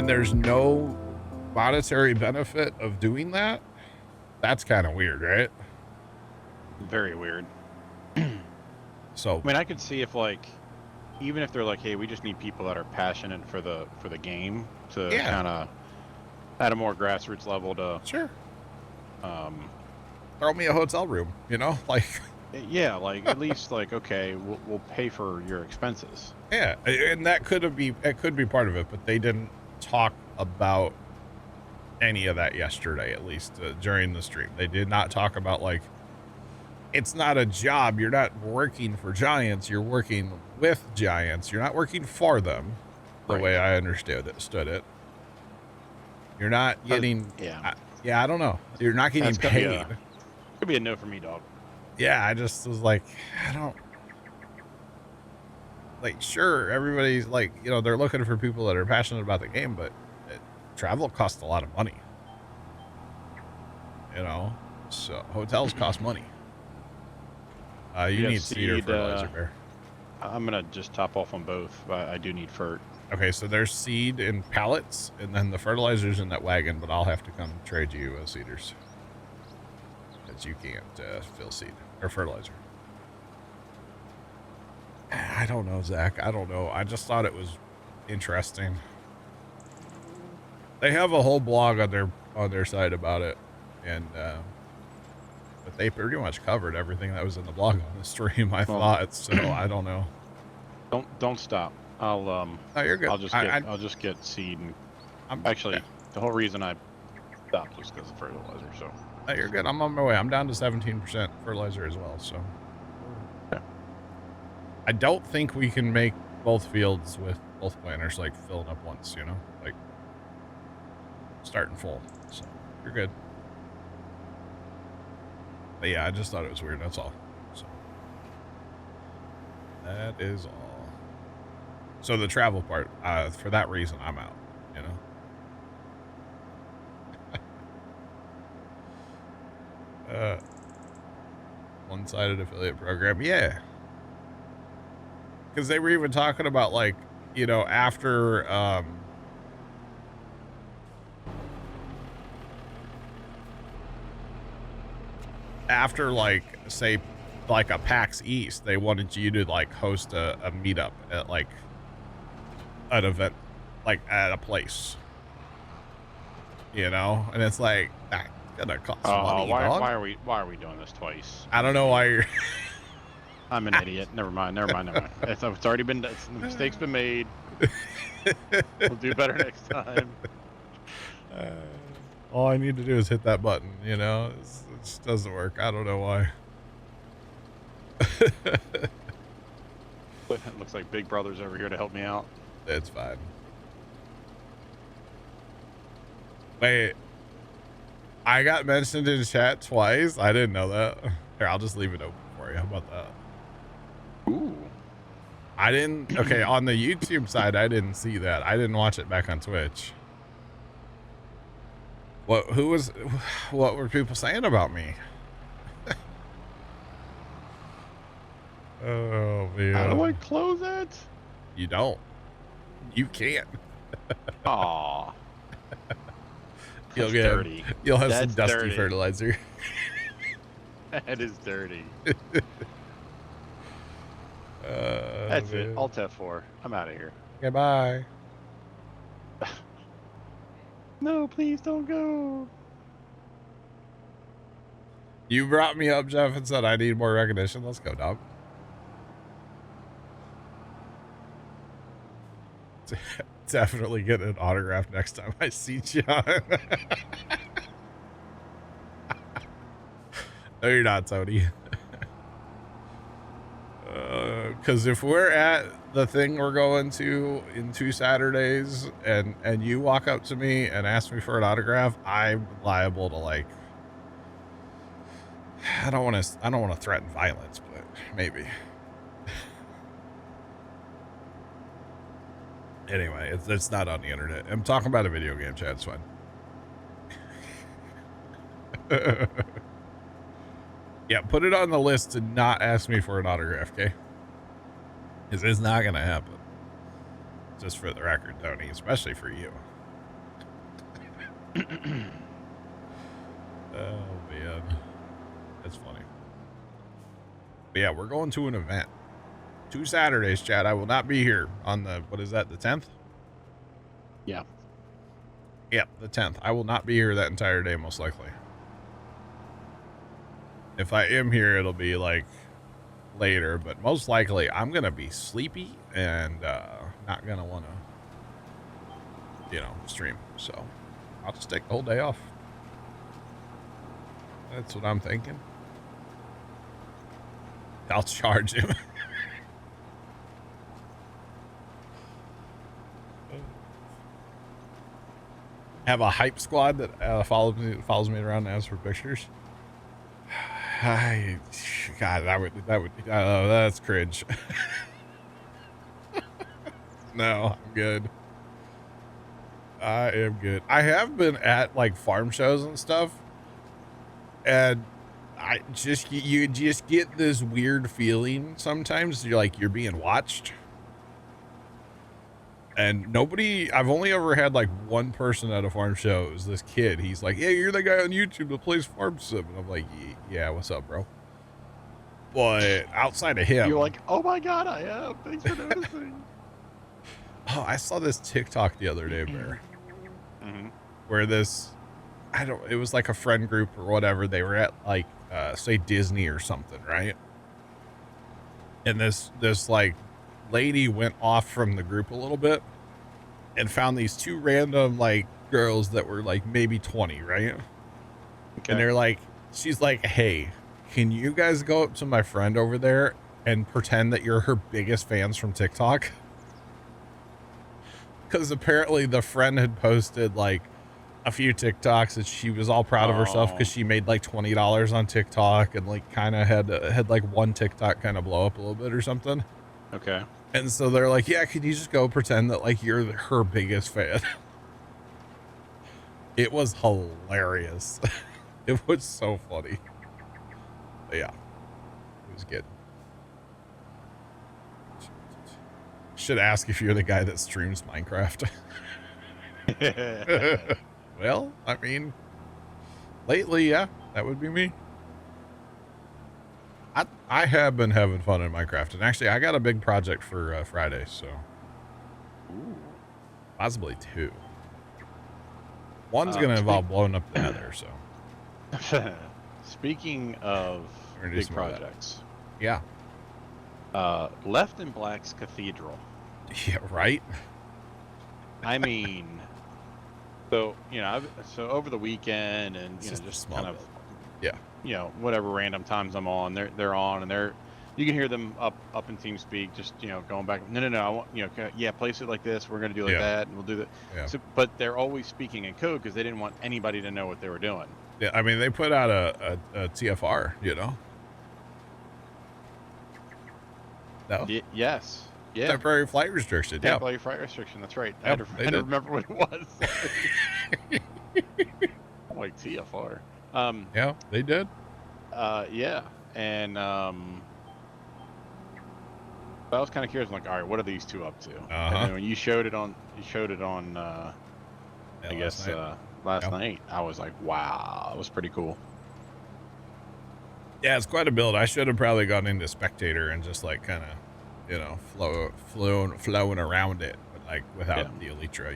and there's no monetary benefit of doing that. That's kind of weird, right? Very weird. So I mean, I could see if like, even if they're like, hey, we just need people that are passionate for the game to kind of at a more grassroots level to sure. Throw me a hotel room, you know, like. Yeah, like at least like, okay, we'll pay for your expenses. Yeah, and that could be part of it, but they didn't talk about any of that yesterday, at least during the stream. They did not talk about like, it's not a job. You're not working for giants. You're working with giants. You're not working for them, the way I understood it. You're not getting. I don't know. You're not getting paid. Could be a no for me, dog. Yeah, I just was like, I don't. Like, sure, everybody's like, you know, they're looking for people that are passionate about the game, but travel costs a lot of money. You know, so hotels cost money. You need seed or fertilizer, Bear. I'm gonna just top off on both. I do need fert. Okay, so there's seed in pallets, and then the fertilizer's in that wagon, but I'll have to come trade you seeders. Because you can't fill seed or fertilizer. I don't know, Zach. I don't know. I just thought it was interesting. They have a whole blog on their site about it, and but they pretty much covered everything that was in the blog on the stream. I thought so. I don't know. Don't stop. I'll No, you're good. I'll just get seed. And the whole reason I stopped was because of fertilizer. So. No, you're good. I'm on my way. I'm down to 17% fertilizer as well. So. I don't think we can make both fields with both planters like filling up once, you know, like starting full. So you're good. But yeah, I just thought it was weird. That's all. So that is all. So the travel part, for that reason, I'm out, you know. One-sided affiliate program. Yeah. Because they were even talking about, like, you know, after like, say, like a PAX East, they wanted you to like host a meetup at like an event, like at a place, you know, and it's like that's gonna cost money. Why are we doing this twice? I don't know why you're. I'm an idiot. Never mind. It's already been done. The mistake's been made. We'll do better next time. All I need to do is hit that button, you know? It just doesn't work. I don't know why. It looks like Big Brother's over here to help me out. It's fine. Wait. I got mentioned in chat twice. I didn't know that. Here, I'll just leave it open for you. How about that? Ooh. I didn't. Okay, on the YouTube side, I didn't see that. I didn't watch it back on Twitch. What were people saying about me? Oh, man. How do I close it? You don't. You can't. Aw. You'll have That's some dusty dirty. fertilizer. That is dirty. That's it. Alt F4. I'm out of here. Goodbye. No, please don't go. You brought me up, Jeff, and said I need more recognition. Let's go, dog. Definitely get an autograph next time I see John. No, you're not, Tony. Because if we're at the thing we're going to in 2 Saturdays and you walk up to me and ask me for an autograph, I'm liable to, like, I don't want to threaten violence, but maybe. Anyway, it's not on the internet. I'm talking about a video game, chat. It's fine. Yeah, put it on the list to not ask me for an autograph, okay? Because it's not going to happen. Just for the record, Tony, especially for you. Oh man, that's funny. But yeah, we're going to an event. 2 Saturdays, Chad. I will not be here on the, what is that, the 10th? Yeah. Yep, the 10th. I will not be here that entire day, most likely. If I am here, it'll be like later, but most likely I'm going to be sleepy and not going to want to, stream. So I'll just take the whole day off. That's what I'm thinking. I'll charge him. Have a hype squad that follows me around and asks for pictures. God, that's cringe. No, I'm good. I am good. I have been at like farm shows and stuff, and you just get this weird feeling sometimes. You're being watched. And I've only ever had like one person at a farm show. It was this kid. He's like, "Hey, you're the guy on YouTube that plays Farm Sim." And I'm like, "Yeah, what's up, bro?" But outside of him, You're like, "Oh my god, I am. Thanks for noticing." Oh, I saw this TikTok the other day, Bear, where it was like a friend group or whatever. They were at like, say Disney or something, right? And this like lady went off from the group a little bit and found these 2 random like girls that were like maybe 20, right? Okay. And they're like, she's like, "Hey, can you guys go up to my friend over there and pretend that you're her biggest fans from TikTok?" Because apparently the friend had posted like a few TikToks and she was all proud of herself because she made like $20 on TikTok and like kind of had like one TikTok kind of blow up a little bit or something. Okay. And so they're like, "Yeah, can you just go pretend that like you're her biggest fan?" It was hilarious. It was so funny. But yeah, it was good. Should ask if you're the guy that streams Minecraft. Well, I mean, lately, yeah, that would be me. I have been having fun in Minecraft, and actually, I got a big project for Friday, so possibly 2. One's going to involve blowing up the nether, so. Speaking of big projects, yeah. Left in Black's Cathedral. Yeah, right. I mean, so over the weekend and just kind of, yeah, whatever random times I'm on, they're on, and you can hear them up in TeamSpeak, just going back. No, I want place it like this. We're gonna do like that, and we'll do that. Yeah. So, but they're always speaking in code because they didn't want anybody to know what they were doing. Yeah, I mean they put out a TFR, No. Yes. Yeah. Temporary flight restriction. Temporary flight restriction. That's right. Yep, I don't remember what it was. Like TFR. Yeah, they did. Yeah, and I was kind of curious. I'm like, all right, what are these 2 up to? And then when you showed it on, I guess last night, I was like, wow, that was pretty cool. Yeah, it's quite a build. I should have probably gone into spectator and just like kind of, flowing around it, but like without the elytra,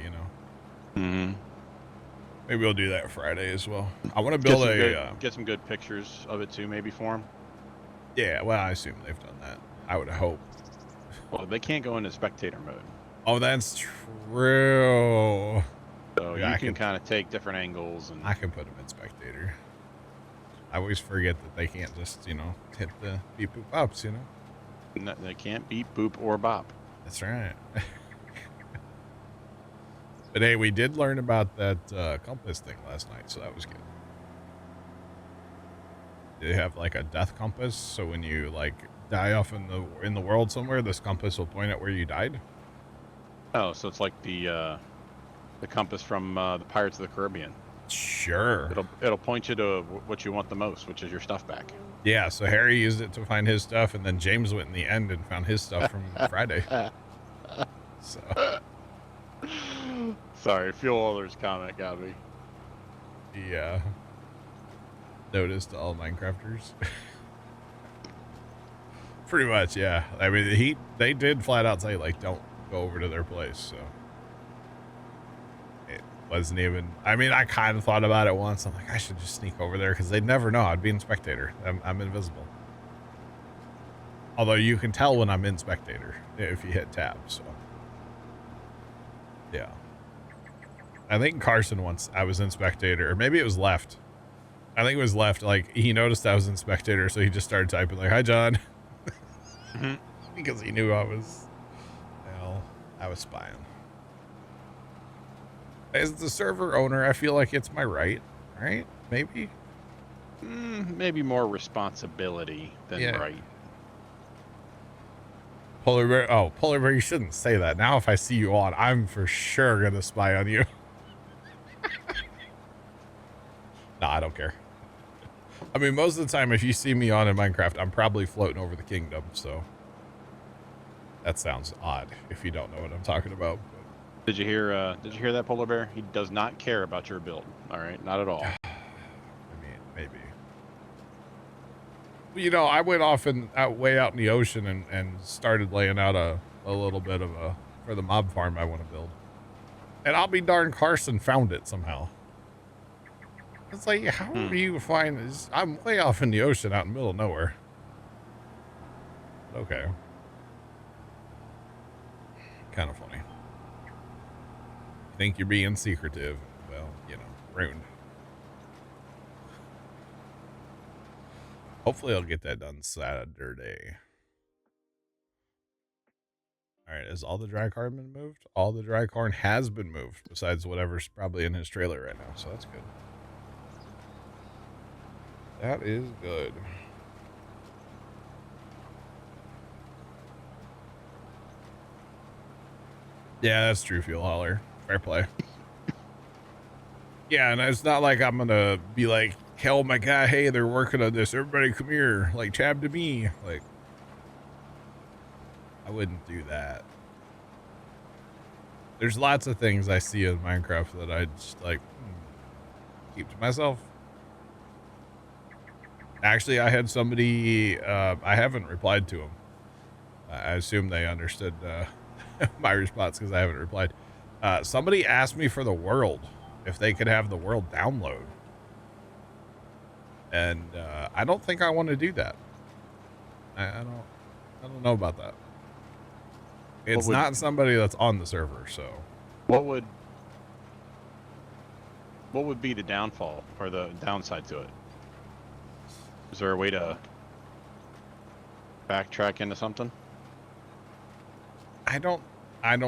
Mm-hmm. Maybe we'll do that Friday as well. I want to build get some good pictures of it too, maybe for them. Yeah, well, I assume they've done that. I would hope. Well, they can't go into spectator mode. Oh, that's true. So you can kind of take different angles, and I can put them in spectator. I always forget that they can't just, hit the beep boop ups, No, they can't beep boop or bop. That's right. But hey, we did learn about that compass thing last night, so that was good. They have like a death compass, so when you like die off in the world somewhere, this compass will point at where you died. Oh, so it's like the compass from the Pirates of the Caribbean. Sure. It'll point you to what you want the most, which is your stuff back. Yeah, so Harry used it to find his stuff, and then James went in the end and found his stuff from Friday. So. Sorry, Fuel Others comment got me. Yeah. Notice to all Minecrafters. Pretty much, yeah. I mean, they did flat out say, like, don't go over to their place, so. It wasn't even, I mean, I kind of thought about it once. I'm like, I should just sneak over there because they'd never know. I'd be in spectator. I'm invisible. Although you can tell when I'm in spectator if you hit tab, so. Yeah. I think Carson once I was in spectator, or maybe it was left. I think it was left. Like, he noticed I was in spectator, so he just started typing, like, hi, John. Because he knew I was, I was spying. As the server owner, I feel like it's my right? Maybe? Maybe more responsibility than right. Polar Bear, Polar Bear, you shouldn't say that. Now if I see you on, I'm for sure going to spy on you. No, I don't care. I mean, most of the time, if you see me on in Minecraft, I'm probably floating over the kingdom, so. That sounds odd if you don't know what I'm talking about. Did you hear that, Polar Bear? He does not care about your build. All right, not at all. I mean, maybe. You know, I went off and way out in the ocean and started laying out a little bit of for the mob farm I want to build. And I'll be darned, Carson found it somehow. It's like, how do you find this? I'm way off in the ocean out in the middle of nowhere. Okay. Kind of funny. Think you're being secretive. Well, you know, ruined. Hopefully I'll get that done Saturday. All right, has all the dry corn been moved? All the dry corn has been moved, besides whatever's probably in his trailer right now, so that's good. That is good. Yeah, that's true, Fuel Hauler. Fair play. Yeah, and it's not like I'm gonna be like, hell, my guy, hey, they're working on this. Everybody come here. Like, tab to me. Like, I wouldn't do that. There's lots of things I see in Minecraft that I just like keep to myself. Actually, I had somebody, I haven't replied to them. I assume they understood my response because I haven't replied. Somebody asked me for the world, if they could have the world download. And I don't think I want to do that. I don't know about that. It's not somebody that's on the server, so. What would be the downfall or the downside to it? Is there a way to backtrack into something? I don't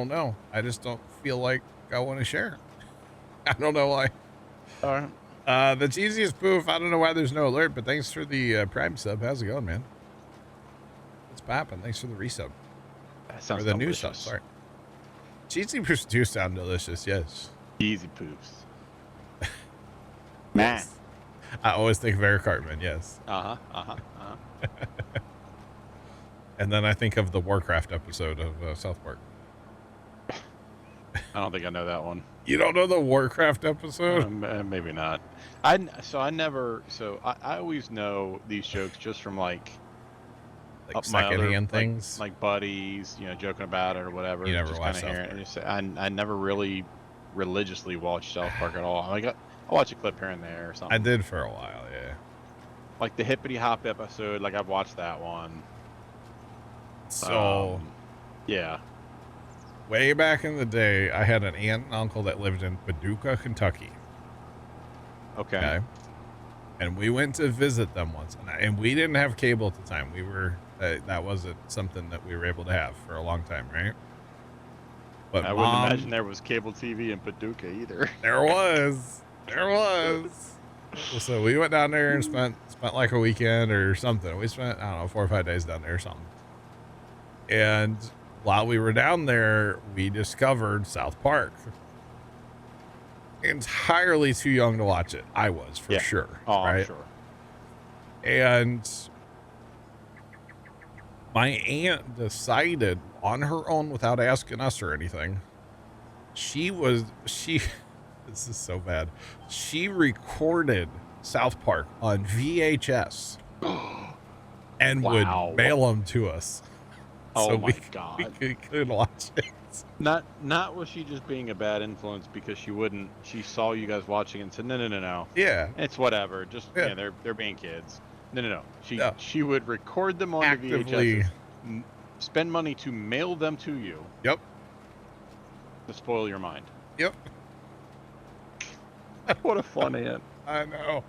know. I just don't feel like I want to share. I don't know why. All right. The cheesiest poof. I don't know why there's no alert, but thanks for the Prime sub. How's it going, man? What's poppin'? Thanks for the resub. That sounds or the delicious. New sub. Sorry. Cheesy poofs do sound delicious. Yes. Cheesy poofs. Man. I always think of Eric Cartman. Yes. And then I think of the Warcraft episode of South Park. I don't think I know that one. You don't know the Warcraft episode? Maybe not. I always know these jokes just from like secondhand things, like buddies, you know, joking about it or whatever. You never just watched kind South of hearing. I never really religiously watched South Park at all. Like I watch a clip here and there or something. I did for a while, yeah. Like the Hippity Hop episode, like I've watched that one. So, yeah. Way back in the day, I had an aunt and uncle that lived in Paducah, Kentucky. Okay. And we went to visit them once, and we didn't have cable at the time. We were that wasn't something that we were able to have for a long time, right? But I wouldn't imagine there was cable TV in Paducah either. There was. So we went down there and spent like a weekend or something. We spent, I don't know, 4 or 5 days down there or something. And while we were down there, we discovered South Park. Entirely too young to watch it. I was, for sure. Oh, right? I'm sure. And my aunt decided on her own without asking us or anything. She This is so bad. She recorded South Park on VHS and would mail them to us. Oh so my God. We couldn't watch it. Not was she just being a bad influence because she saw you guys watching and said, no. Yeah. It's whatever. Just, they're being kids. No. She would record them on the VHS, spend money to mail them to you. Yep. To spoil your mind. Yep. What a fun aunt. I know.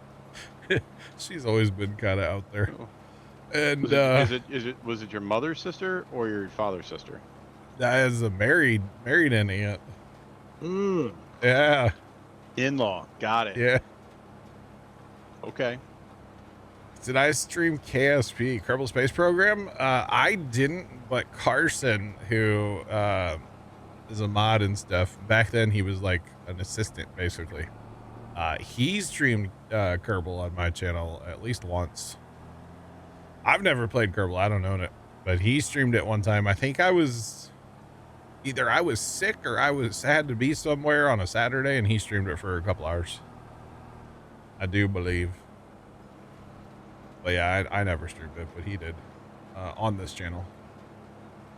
She's always been kind of out there. Oh. And was it your mother's sister or your father's sister? That is a married aunt. Yeah. In-law. Got it. Yeah. Okay. Did I stream KSP, Kerbal Space Program? I didn't, but Carson, who is a mod and stuff, back then he was like an assistant, basically. He streamed Kerbal on my channel at least once. I've never played Kerbal. I don't own it, but he streamed it one time. I think I was sick or had to be somewhere on a Saturday, and he streamed it for a couple hours. I do believe. But yeah, I never streamed it, but he did on this channel.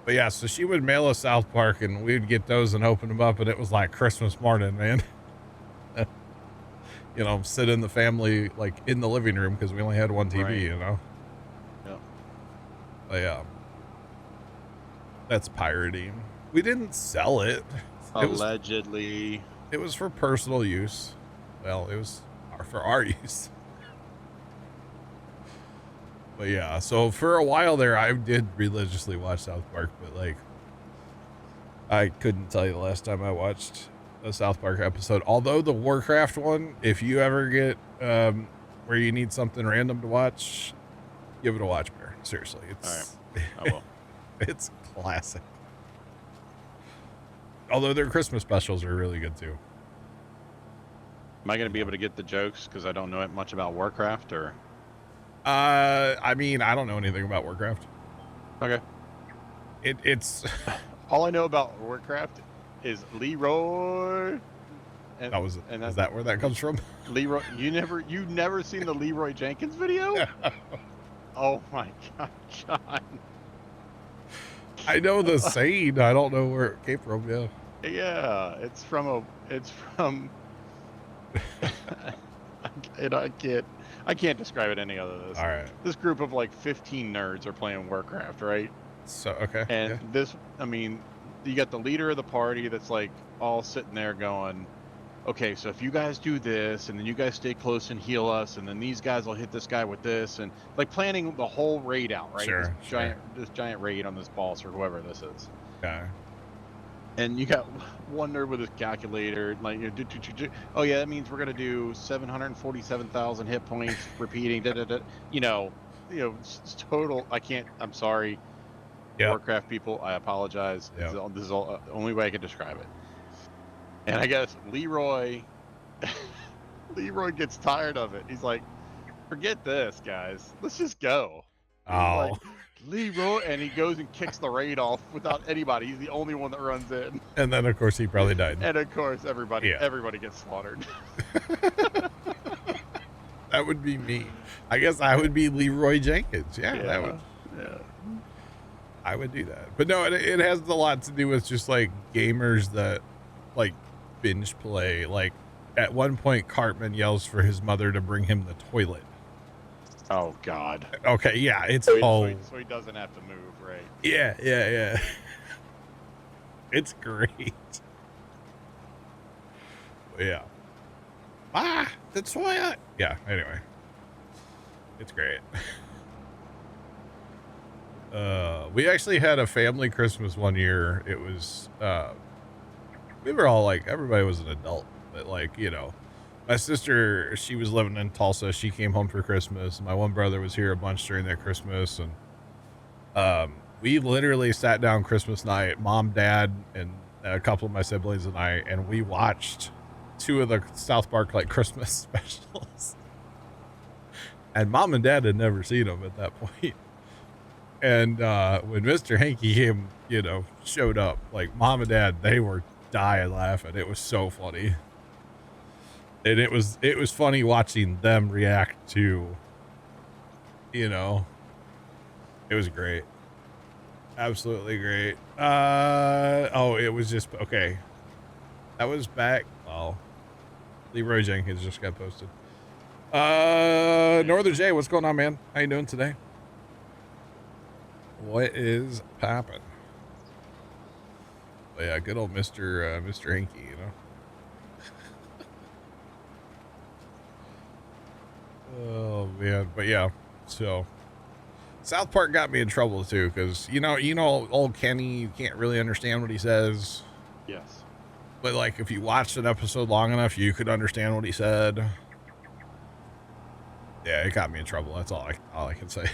But yeah, so she would mail us South Park, and we'd get those and open them up, and it was like Christmas morning, man. Sit in the family, like in the living room, because we only had one TV, right. Yeah. But yeah, that's pirating. We didn't sell it. Allegedly. It was for personal use. Well, it was for our use. But yeah, so for a while there, I did religiously watch South Park, but like, I couldn't tell you the last time I watched a South Park episode. Although the Warcraft one, if you ever get where you need something random to watch, give it a watch, Bear. Seriously, it's all right. I will. It's classic. Although their Christmas specials are really good too. Am I going to be able to get the jokes because I don't know much about Warcraft, or? I mean, I don't know anything about Warcraft. Okay. It's all I know about Warcraft is Leroy. And, is that where that comes from? Leroy, you never seen the Leroy Jenkins video? Oh my God, John. I know the saying. I don't know where it came from. Yeah. Yeah, it's from. And I can't describe it any other than this. All right. This group of like 15 nerds are playing Warcraft, right? So okay. And this, I mean, you got the leader of the party that's like all sitting there going, okay, so if you guys do this, and then you guys stay close and heal us, and then these guys will hit this guy with this, and like planning the whole raid out, right? Sure. This giant raid on this boss or whoever this is. Okay. And you got one nerd with his calculator, like, oh yeah, that means we're gonna do 747,000 hit points, repeating, it's total. I'm sorry, Warcraft people, I apologize. Yep. This is all the only way I can describe it. And I guess Leroy gets tired of it. He's like, forget this, guys. Let's just go. Oh. Like, Leroy, and he goes and kicks the raid off without anybody. He's the only one that runs in. And then, of course, he probably died. And of course, everybody gets slaughtered. That would be me. I guess I would be Leroy Jenkins. That would. Yeah. I would do that. But no, it has a lot to do with just like gamers that like binge play. Like at one point, Cartman yells for his mother to bring him the toilet. Oh God. Okay, yeah, it's so he doesn't have to move, right? Yeah. It's great. Yeah. The toilet. Yeah. Anyway, it's great. We actually had a family Christmas one year. It was we were all like, everybody was an adult, but like, my sister, she was living in Tulsa. She came home for Christmas. My one brother was here a bunch during that Christmas. And we literally sat down Christmas night, mom, dad, and a couple of my siblings and I, and we watched 2 of the South Park like Christmas specials. And mom and dad had never seen them at that point. And when Mr. Hanky came, showed up, like mom and dad, they were dying laughing. It was so funny. And it was funny watching them react to, you know, it was great. Absolutely great. Oh, it was just, okay. That was back. Oh, Leroy Jenkins just got posted. Northern J, what's going on, man? How you doing today? What is poppin'? Oh, yeah, good old Mr. Hinky, you know. Oh man, but yeah. So South Park got me in trouble too, because you know, old Kenny, you can't really understand what he says. Yes. But like, if you watched an episode long enough, you could understand what he said. Yeah, it got me in trouble. That's all I can say.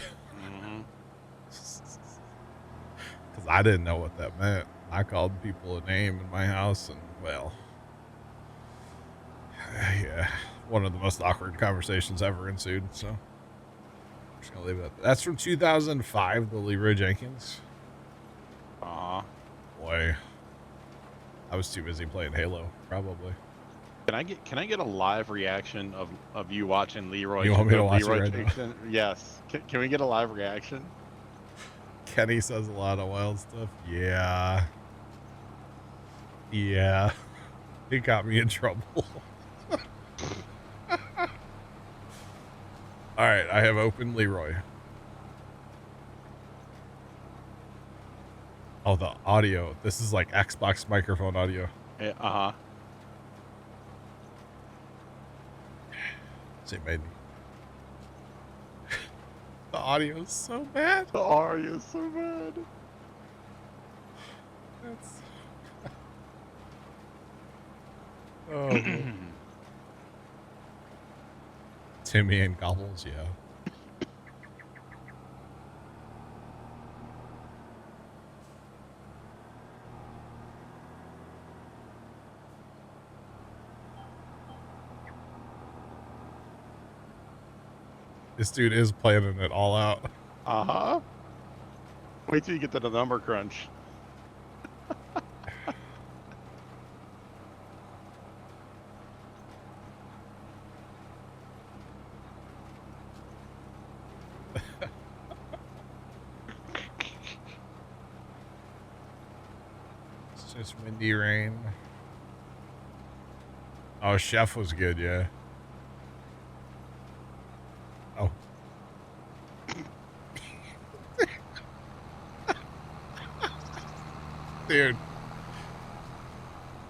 Because I didn't know what that meant. I called people a name in my house, and well, yeah, one of the most awkward conversations ever ensued. So I'm just gonna leave it at that. That's from 2005, the Leroy Jenkins. Boy, I was too busy playing Halo, probably. Can I get a live reaction of you watching Leroy? You want me to watch Leroy it right now? Yes. Can we get a live reaction? Kenny says a lot of wild stuff. Yeah. Yeah. It got me in trouble. All right, I have opened Leroy. Oh, the audio. This is like Xbox microphone audio. Yeah, See, made me. The audio is so bad. The audio is so bad. That's... Oh. Timmy and Gobbles, yeah. This dude is planning it all out. Wait till you get to the number crunch. It's just windy rain. Oh, Chef was good, yeah. Oh. Dude.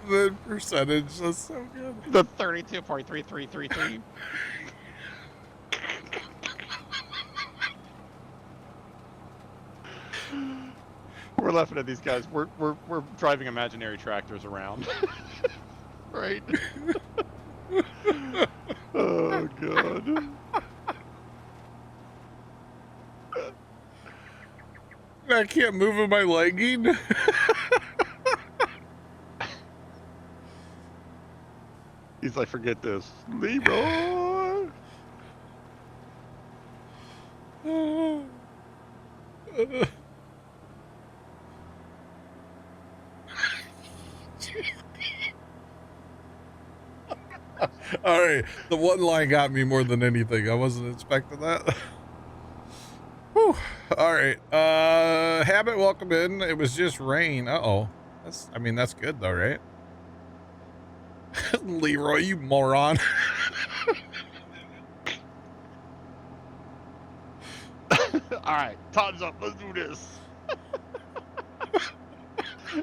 The percentage is so good. The 32.3333. We're laughing at these guys. We're driving imaginary tractors around. Right? Oh god. I can't move in my legging. He's like, forget this. Leroy! All right, the one line got me more than anything. I wasn't expecting that. Whew. All right, Habit, welcome in. It was just rain. Uh-oh. That's good though, right? Leroy, you moron. All right, time's up. Let's do this.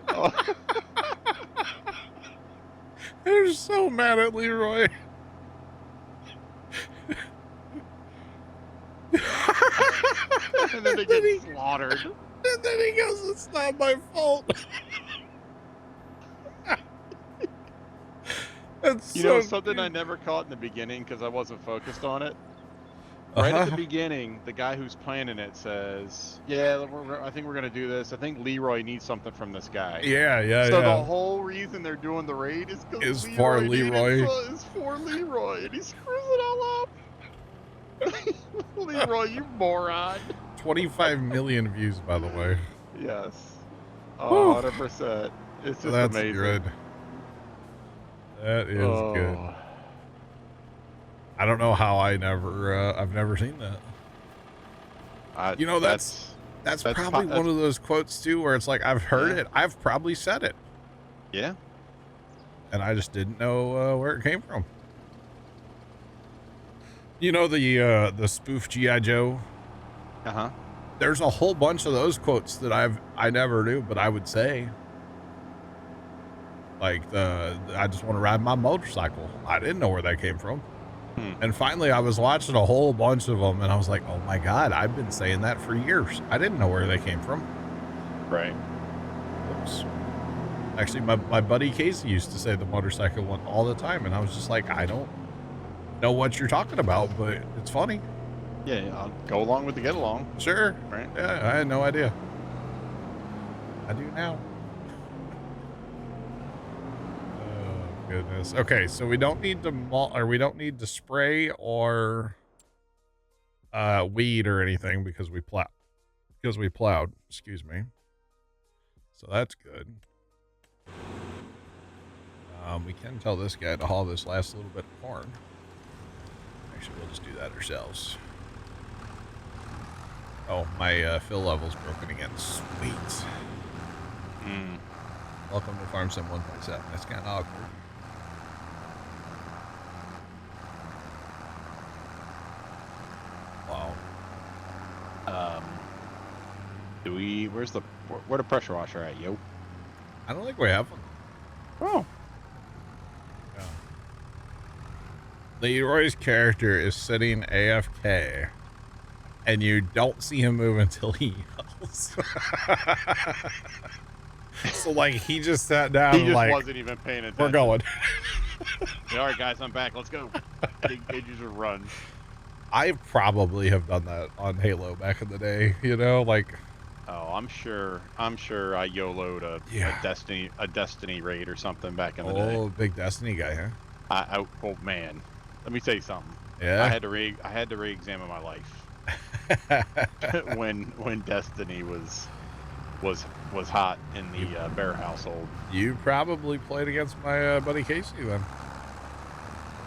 Oh. They're so mad at Leroy. And then they get slaughtered. And then he goes, it's not my fault. That's you know, something I never caught in the beginning because I wasn't focused on it. Right at the beginning, the guy who's planning it says, yeah, I think we're going to do this. I think Leroy needs something from this guy. Yeah. So the whole reason they're doing the raid is because for Leroy. Is for Leroy, and he screws it all up. Leroy, you moron. 25 million views, by the way. Yes. 100%. It's just That's amazing. good. That is good. I don't know how I've never seen that. You know, that's probably one of those quotes too, where it's like, I've heard it. I've probably said it. Yeah. And I just didn't know where it came from. You know, the spoof G.I. Joe? Uh-huh. There's a whole bunch of those quotes that I never knew, but I would say. Like I just want to ride my motorcycle. I didn't know where that came from. And finally I was watching a whole bunch of them and I was like, oh my God, I've been saying that for years. I didn't know where they came from. Right. Oops. Actually, my buddy Casey used to say the motorcycle one all the time. And I was just like, I don't know what you're talking about, but it's funny. Yeah, I'll go along with the get along. Sure. Right. Yeah, I had no idea. I do now. Goodness. Okay, so we don't need to we don't need to spray or weed or anything because we plowed. Excuse me. So that's good. We can tell this guy to haul this last little bit of corn. Actually, we'll just do that ourselves. Oh, my fill level's broken again. Sweet. Welcome to Farm Sim 1.7. That's kind of awkward. Wow. Where the pressure washer at, yo? I don't think we have one. Oh. Yeah. Leroy's character is sitting AFK, and you don't see him move until he yells. So, like, he just sat down. He just like, wasn't even paying attention. We're going. Yeah, all right, guys, I'm back. Let's go. They just run. I probably have done that on Halo back in the day, you know, like. Oh, I'm sure I YOLO'd a Destiny raid or something back in the day. Oh, big Destiny guy, huh? Oh man, let me tell you something. Yeah. I had to re-examine my life when Destiny was hot in the Bear household. You probably played against my buddy Casey then.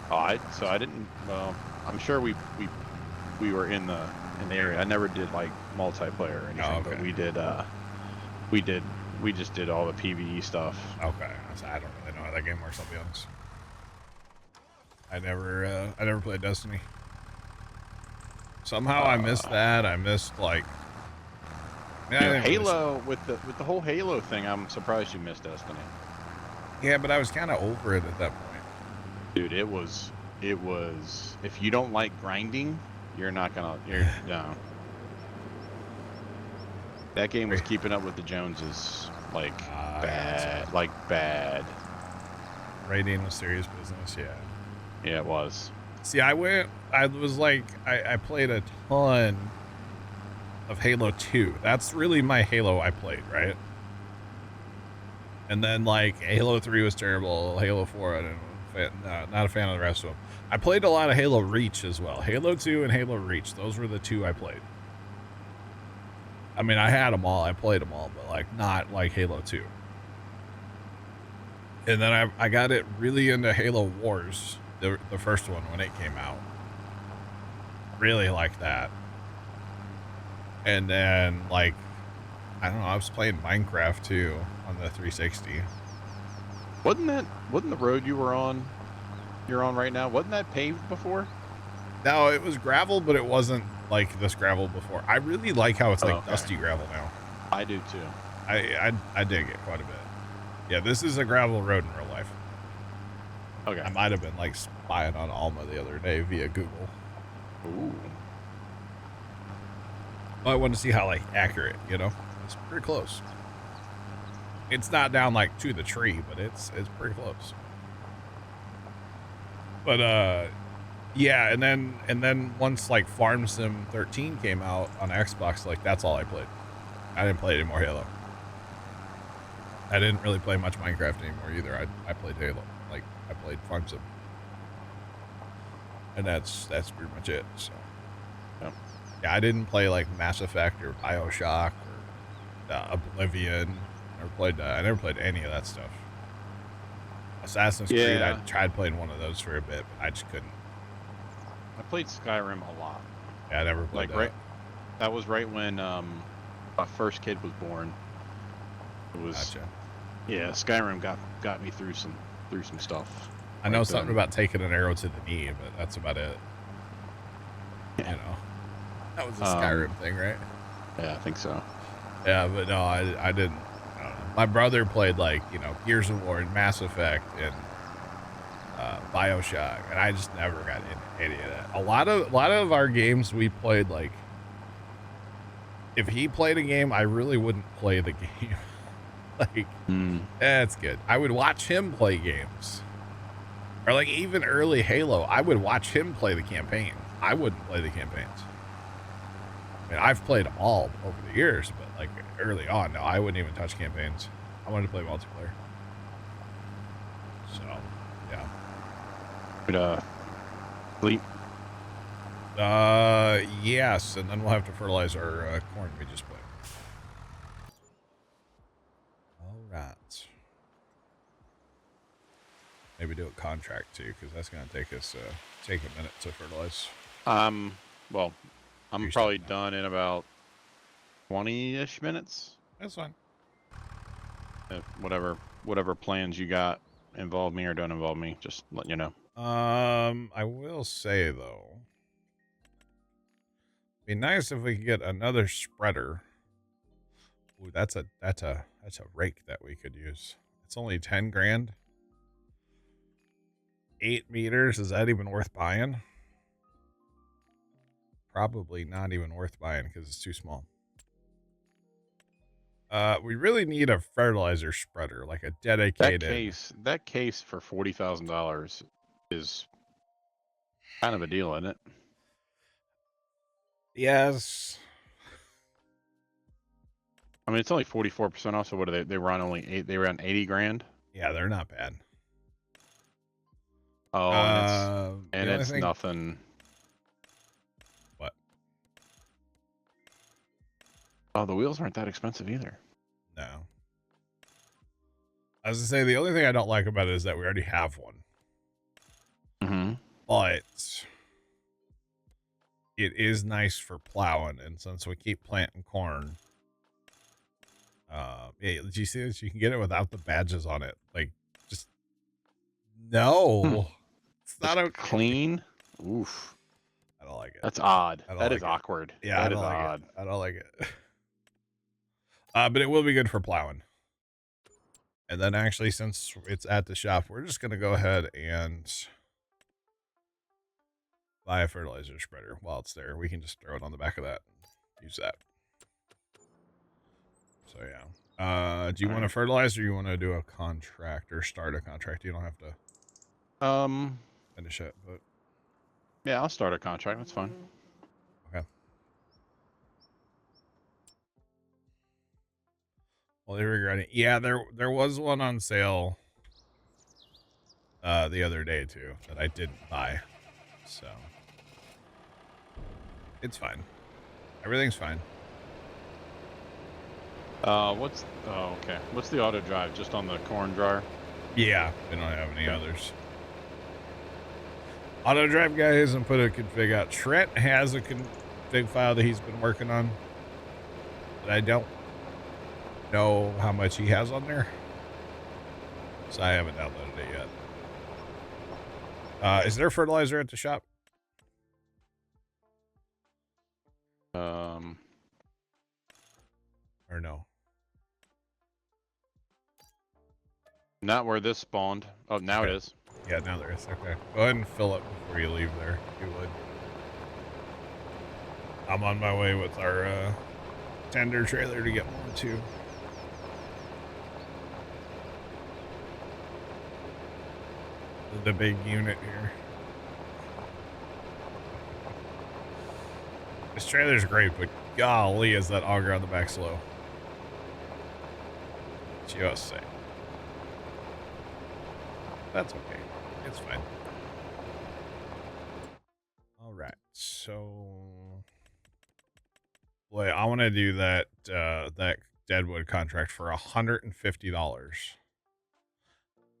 Oh, I didn't. Well, I'm sure we were in the area. I never did like multiplayer or anything, but we just did all the PvE stuff. Okay, I don't really know how that game works. I'll be honest. I never played Destiny. Somehow I missed that. I missed like. Halo with the whole Halo thing. I'm surprised you missed Destiny. Yeah, but I was kind of over it at that point. Dude, it was. If you don't like grinding, you're not gonna. No. That game was keeping up with the Joneses, like bad. Raiding was serious business, yeah. Yeah, it was. See, I played a ton of Halo 2. That's really my Halo I played, right? And then, like, Halo 3 was terrible. Halo 4, not a fan of the rest of them. I played a lot of Halo Reach as well. Halo 2 and Halo Reach. Those were the two I played. I mean, I had them all. I played them all, but, like, not like Halo 2. And then I got it really into Halo Wars, the first one when it came out. Really like that. And then, like, I don't know, I was playing Minecraft too on the 360. Wasn't the road you're on right now, wasn't that paved before? No, it was gravel, but it wasn't like this gravel before. I really like how it's like dusty gravel now. I do too. I dig it quite a bit. Yeah, this is a gravel road in real life. Okay. I might have been like spying on Alma the other day via Google. Ooh. I wanted to see how like accurate, you know? It's pretty close. It's not down like to the tree, but it's pretty close. But yeah, and then once like Farm Sim 13 came out on Xbox, like that's all I played. I didn't play any more Halo. I didn't really play much Minecraft anymore either. I played Halo. Like I played Farm Sim. And that's pretty much it. So yeah, I didn't play like Mass Effect or BioShock or Oblivion. I never played any of that stuff. Assassin's Creed, I tried playing one of those for a bit, but I just couldn't. I played Skyrim a lot. Yeah, I never played that. That was right when my first kid was born. It was Gotcha. Yeah, Skyrim got me through some stuff. I know something about taking an arrow to the knee, but that's about it. Yeah. You know, that was a Skyrim thing, right? Yeah, I think so. Yeah, but no, I didn't. My brother played like, you know, Gears of War and Mass Effect and BioShock, and I just never got into any of that. A lot of our games we played, like, if he played a game, I really wouldn't play the game. Like, that's good. I would watch him play games. Or like even early Halo, I would watch him play the campaign. I wouldn't play the campaigns. I mean, I've played them all over the years, but like early on, no, I wouldn't even touch campaigns. I wanted to play multiplayer. So, yeah. But, sleep? Yes, and then we'll have to fertilize our corn we just put. All right. Maybe do a contract too, because that's going to take us take a minute to fertilize. Well, I'm probably done in about 20-ish minutes. That's fine. If whatever plans you got involve me or don't involve me, just letting you know. I will say though, be nice if we could get another spreader. Ooh, that's a rake that we could use. It's only 10 grand. 8 meters. Is that even worth buying? Probably not even worth buying because it's too small. We really need a fertilizer spreader, like a dedicated. That case for $40,000 is kind of a deal, isn't it? Yes. I mean, it's only 44% off. So what are they run they ran 80 grand. Yeah, they're not bad. Oh, and it's nothing. What? Oh, the wheels aren't that expensive either. No. I was gonna say, the only thing I don't like about it is that we already have one. But it is nice for plowing, and since we keep planting corn, yeah, do you see this? You can get it without the badges on it. Like, just no. It's not okay. Clean. Oof. I don't like it. That's odd. That is awkward. Yeah, that is odd. I don't like it. But it will be good for plowing. And then actually, since it's at the shop, we're just going to go ahead and buy a fertilizer spreader while it's there. We can just throw it on the back of that and use that. So, yeah. Do you want to fertilize, or you want to do a contract or start a contract? You don't have to finish it, but yeah, I'll start a contract. That's fine. Okay. Well, you're regretting. Yeah, there was one on sale the other day too that I didn't buy, so it's fine. Everything's fine. Okay. What's the auto drive? Just on the corn dryer? Yeah, we don't have any others. Auto drive guy hasn't put a config out. Trent has a config file that he's been working on, but I don't know how much he has on there, so I haven't downloaded it yet. Is there fertilizer at the shop? Or no? Not where this spawned. Oh, now it is. Yeah, now there is. Okay. Go ahead and fill up before you leave there, if you would. I'm on my way with our tender trailer to get more too. The big unit here. This trailer's great, but golly, is that auger on the back slow. Just say. That's okay. It's fine. All right. So, boy, I want to do that that Deadwood contract for $150.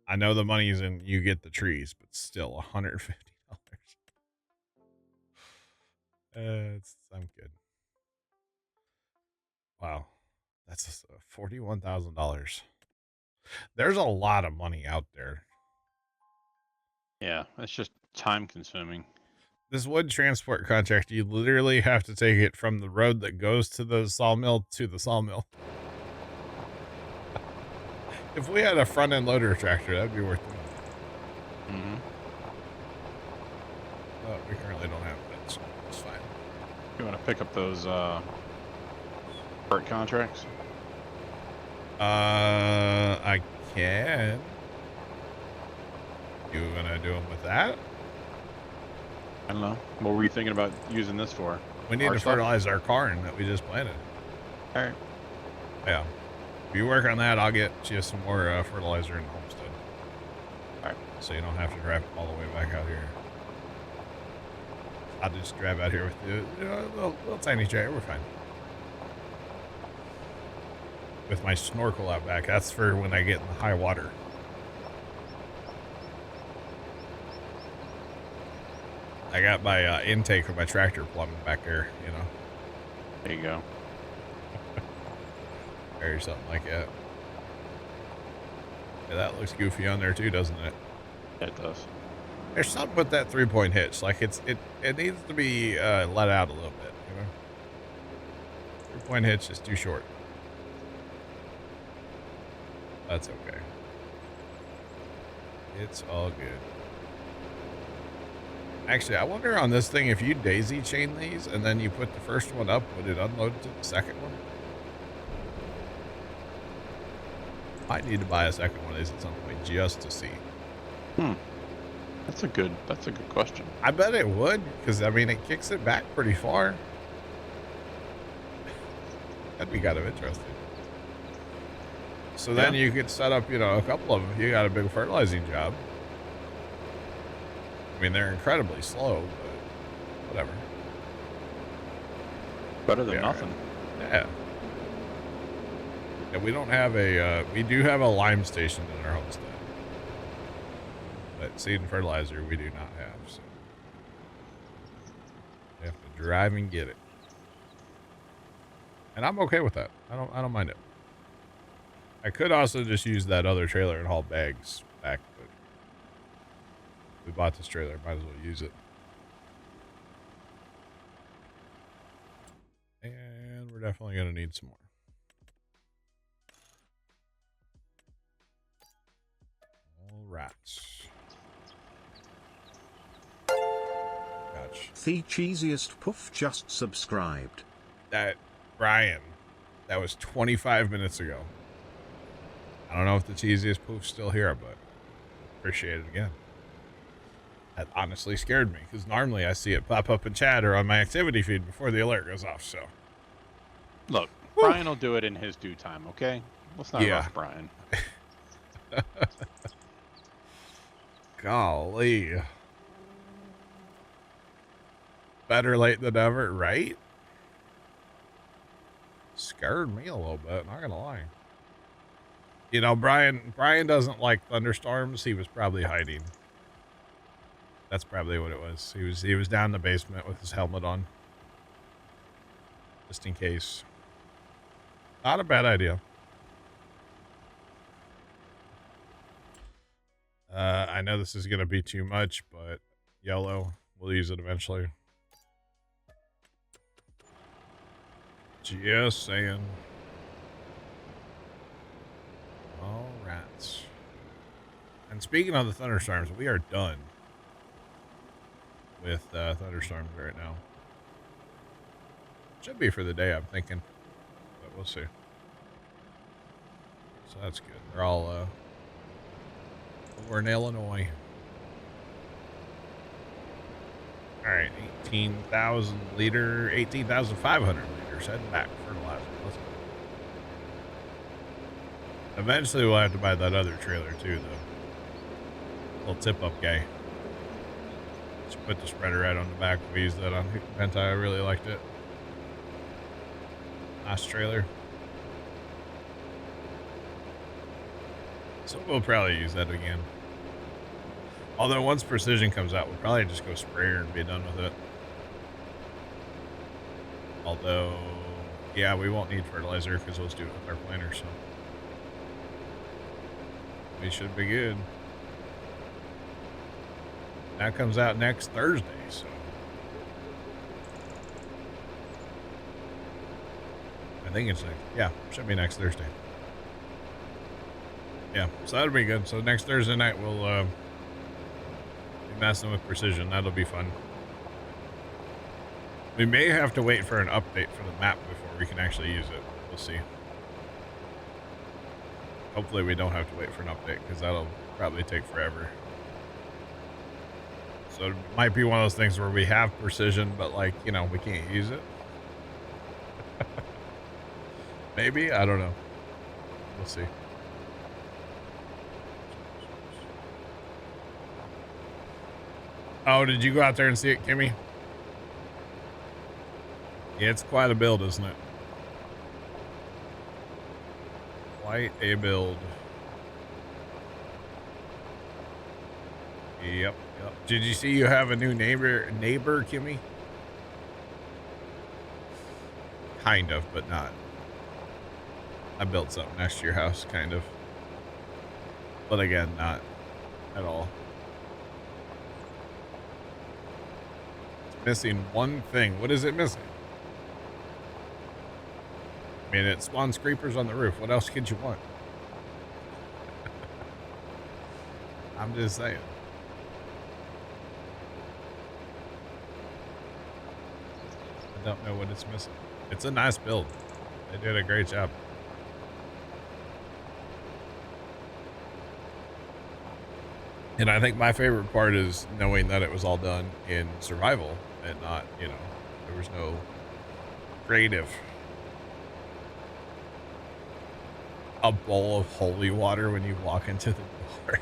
I know the money's in you get the trees, but still $150. I'm good. Wow. That's $41,000. There's a lot of money out there. Yeah, it's just time consuming. This wood transport contract, you literally have to take it from the road that goes to the sawmill to the sawmill. If we had a front end loader tractor, that'd be worth it. Mm-hmm. Oh, we currently don't have that, so it's fine. You want to pick up those PERT contracts? I can. You gonna do them with that? I don't know. What were you thinking about using this for? We need to fertilize our corn that we just planted. All right. Yeah. If you work on that, I'll get you some more fertilizer in the homestead. All right. So you don't have to drive all the way back out here. I'll just drive out here with you know, a little tiny trailer. We're fine. With my snorkel out back. That's for when I get in the high water. I got my intake of my tractor plumbing back there, you know. There you go. Or something like that. Yeah, that looks goofy on there too, doesn't it? Yeah, it does. There's something with that 3-point hitch. Like it needs to be let out a little bit, you know. 3-point hitch is too short. That's okay. It's all good. Actually, I wonder on this thing, if you daisy chain these and then you put the first one up, would it unload to the second one? I need to buy a second one of these at some point just to see. That's a good question. I bet it would, because I mean it kicks it back pretty far. That'd be kind of interesting. So then you could set up, you know, a couple of them. You got a big fertilizing job. I mean, they're incredibly slow, but whatever. Better than nothing. Right. Yeah. Yeah, we don't have a, we do have a lime station in our homestead. But seed and fertilizer we do not have, so. You have to drive and get it. And I'm okay with that. I don't mind it. I could also just use that other trailer and haul bags back, but we bought this trailer, might as well use it. And we're definitely going to need some more. All right. Gotcha. The cheesiest puff just subscribed. That, Brian, that was 25 minutes ago. I don't know if the cheesiest poof's still here, but appreciate it again. That honestly scared me, because normally I see it pop up in chat or on my activity feed before the alert goes off, so. Look, Brian will do it in his due time, okay? Let's not rush Brian. Golly. Better late than never, right? Scared me a little bit, not gonna lie. You know, Brian doesn't like thunderstorms. He was probably hiding. That's probably what it was. He was down in the basement with his helmet on. Just in case. Not a bad idea. I know this is going to be too much, but yellow, we'll use it eventually. Just saying. All right. And speaking of the thunderstorms, we are done with thunderstorms right now. Should be for the day, I'm thinking, but we'll see. So that's good. They're all over in Illinois. All right, 18,500 liters heading back for fertilizer. Let's go. Eventually, we'll have to buy that other trailer too, though. Little tip-up guy. Just put the spreader right on the back. We used that on Penta. I really liked it. Nice trailer. So we'll probably use that again. Although once Precision comes out, we'll probably just go sprayer and be done with it. Although, yeah, we won't need fertilizer because we'll do it with our planter, so we should be good. That comes out next Thursday, so I think it's should be next Thursday. Yeah, so that'll be good. So next Thursday night we'll be messing with precision. That'll be fun. We may have to wait for an update for the map before we can actually use it. We'll see. Hopefully we don't have to wait for an update because that'll probably take forever. So it might be one of those things where we have precision, but like, you know, we can't use it. Maybe, I don't know. We'll see. Oh, did you go out there and see it, Kimmy? Yeah, it's quite a build, isn't it? Quite a build. Yep. Did you see you have a new neighbor, Kimmy? Kind of, but not. I built something next to your house, kind of. But again, not at all. It's missing one thing. What is it missing? I mean, it spawns creepers on the roof. What else could you want? I'm just saying. I don't know what it's missing. It's a nice build. They did a great job. And I think my favorite part is knowing that it was all done in survival and not, you know, there was no creative. A bowl of holy water when you walk into the door.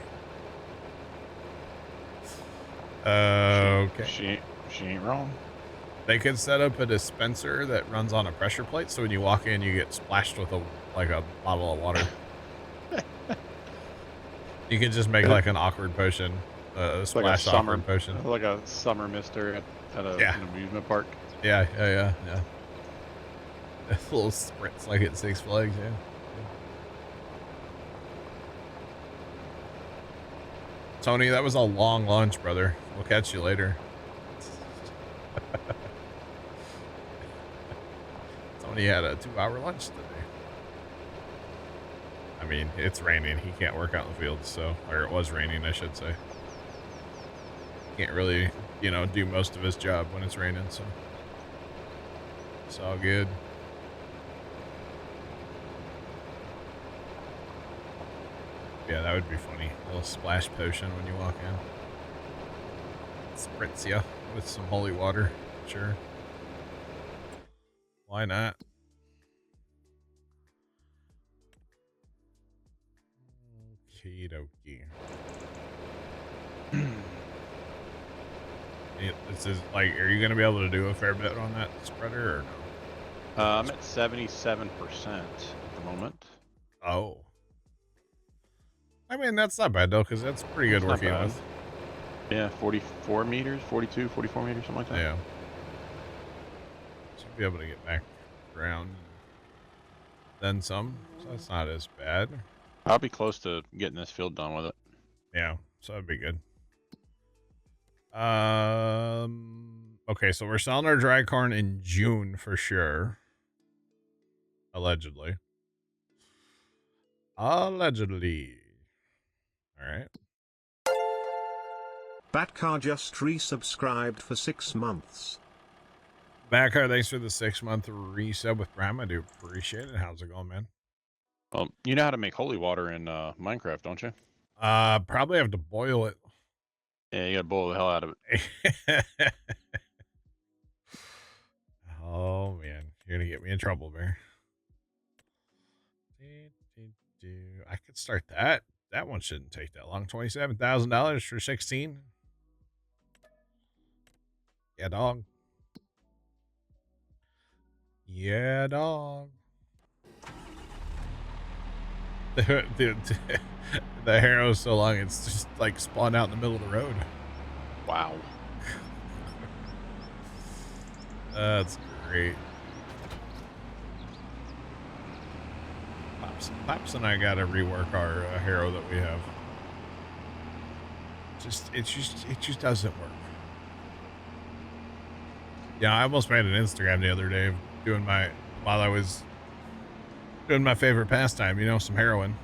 Okay. She ain't wrong. They could set up a dispenser that runs on a pressure plate, so when you walk in, you get splashed with a bottle of water. You could just make like an awkward potion, a splash like awkward potion, like a summer mister at an amusement park. Yeah. A little spritz like at Six Flags, yeah. Tony, that was a long lunch, brother. We'll catch you later. Tony had a 2-hour lunch today. I mean, it's raining. He can't work out in the field, so, or it was raining, I should say. Can't really, you know, do most of his job when it's raining, so it's all good. Yeah, that would be funny. A little splash potion when you walk in. Spritz ya with some holy water. Sure. Why not? Okie dokie. This is like, are you going to be able to do a fair bit on that spreader or no? I'm at 77% at the moment. Oh. I mean, that's not bad, though, because that's pretty good working with. Yeah, 44 meters, 42, 44 meters, something like that. Yeah. Should be able to get back around then some, so that's not as bad. I'll be close to getting this field done with it. Yeah, so that'd be good. Okay, so we're selling our dry corn in June for sure. Allegedly. Allegedly. All right. Batcar just resubscribed for 6 months. Batcar, thanks for the 6-month resub with Prime. I do appreciate it. How's it going, man? Well, you know how to make holy water in Minecraft, don't you? Probably have to boil it. Yeah, you gotta boil the hell out of it. Oh, man. You're gonna get me in trouble, Bear. I could start that. That one shouldn't take that long. $27,000 for 16. Yeah, dog. Yeah, dog. The harrow's so long, it's just like spawned out in the middle of the road. Wow. That's great. Pops and I gotta rework our Hero that we have. It just doesn't work. Yeah, I almost made an Instagram the other day while I was doing my favorite pastime, you know, some heroin.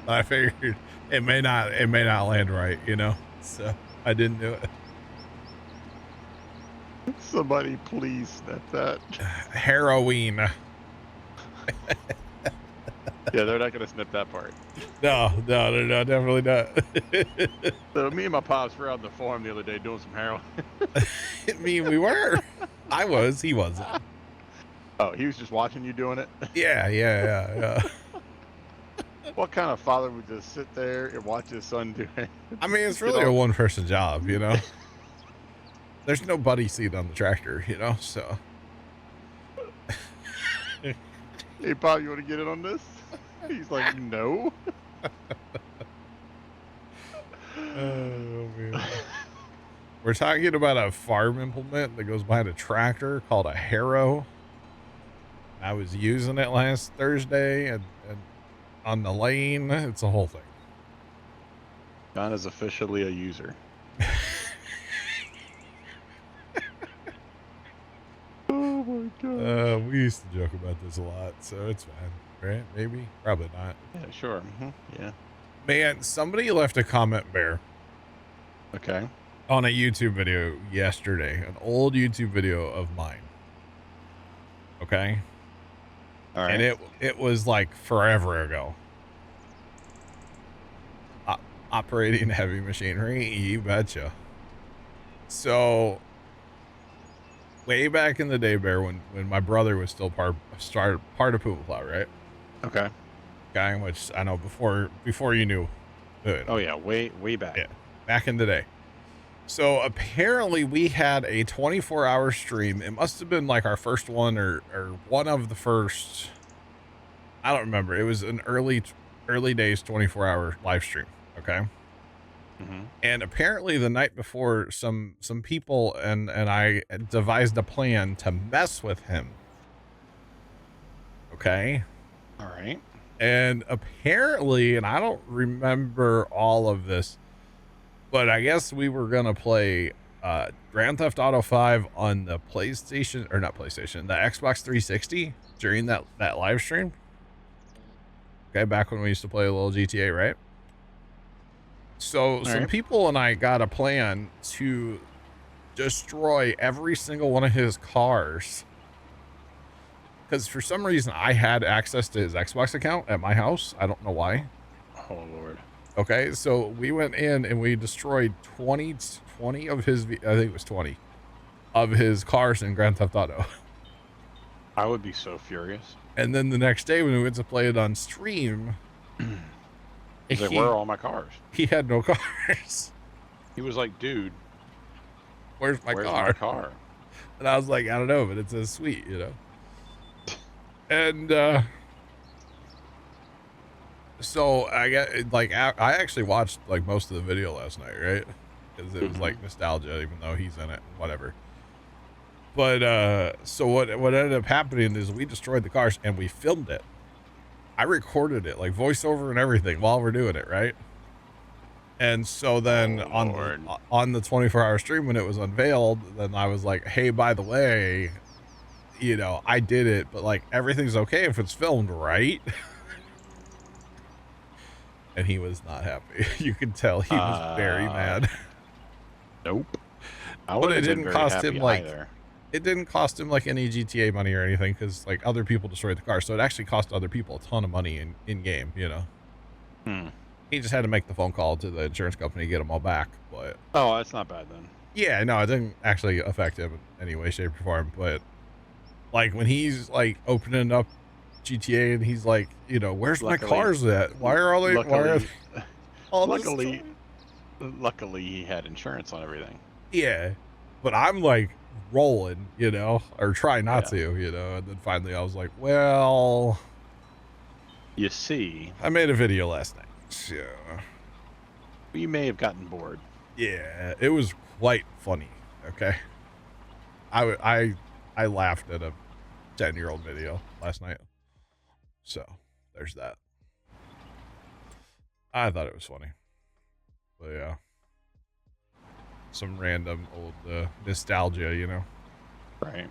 But I figured it may not land right, you know, so I didn't do it. Somebody please snap that. Heroin. Yeah, they're not gonna snip that part. No, definitely not. So me and my pops were out in the farm the other day doing some heroin. I mean, we were. I was. He wasn't. Oh, he was just watching you doing it? Yeah. What kind of father would just sit there and watch his son do it? I mean, it's really a one-person job, you know? There's no buddy seat on the tractor, you know, so. Hey, Pop, you want to get in on this? He's like, no. Oh, man. We're talking about a farm implement that goes behind a tractor called a harrow. I was using it last Thursday and on the lane. It's a whole thing. John is officially a user. Oh my god. We used to joke about this a lot, so it's fine, right? Maybe, probably not. Yeah, sure. Yeah. Man, somebody left a comment, Bear. Okay. On a YouTube video yesterday, an old YouTube video of mine. Okay. All right. And it was like forever ago. Operating heavy machinery, you betcha. So way back in the day, Bear, when my brother was still part of Puma Plow, right? Okay. Guy, which I know before you knew. Oh yeah, way back. Yeah, back in the day. So apparently we had a 24-hour stream. It must have been like our first one or one of the first. I don't remember. It was an early days 24-hour live stream. Okay. Mm-hmm. And apparently the night before, some people and I devised a plan to mess with him. Okay. All right. And apparently, and I don't remember all of this, but I guess we were going to play Grand Theft Auto 5 on the PlayStation, or not PlayStation, the Xbox 360 during that live stream. Okay, back when we used to play a little GTA, right? So some people and I got a plan to destroy every single one of his cars. Because for some reason I had access to his Xbox account at my house. I don't know why. Oh, Lord. Okay, so we went in and we destroyed 20 of his, I think it was 20, of his cars in Grand Theft Auto. I would be so furious. And then the next day when we went to play it on stream, he's like, where are all my cars? He had no cars. He was like, dude, where's my car? And I was like, I don't know, but it says sweet, you know? And, so I got like, I actually watched like most of the video last night, right? Because it was like nostalgia, even though he's in it, whatever. But, so what ended up happening is we destroyed the cars and we filmed it. I recorded it, like voiceover and everything while we're doing it, right? And so then on the 24-hour stream when it was unveiled, then I was like, hey, by the way, you know, I did it, but like everything's okay if it's filmed, right? And he was not happy. You could tell he was very mad. Nope. But it didn't cost him like it didn't cost him like any GTA money or anything, because like other people destroyed the car, so it actually cost other people a ton of money in game, you know. He just had to make the phone call to the insurance company to get them all back. But oh, that's not bad then. Yeah, no, it didn't actually affect him in any way, shape, or form. But like when he's like opening up GTA and he's like, you know, where's my cars at? Why are all they? Luckily, he had insurance on everything. Yeah, but I'm like rolling, you know, or try not to, you know. And then finally, I was like, well, you see, I made a video last night. So you may have gotten bored. Yeah, it was quite funny. Okay, I laughed at a 10-year-old video last night. So there's that. I thought it was funny. But yeah. Some random old nostalgia, you know? Right.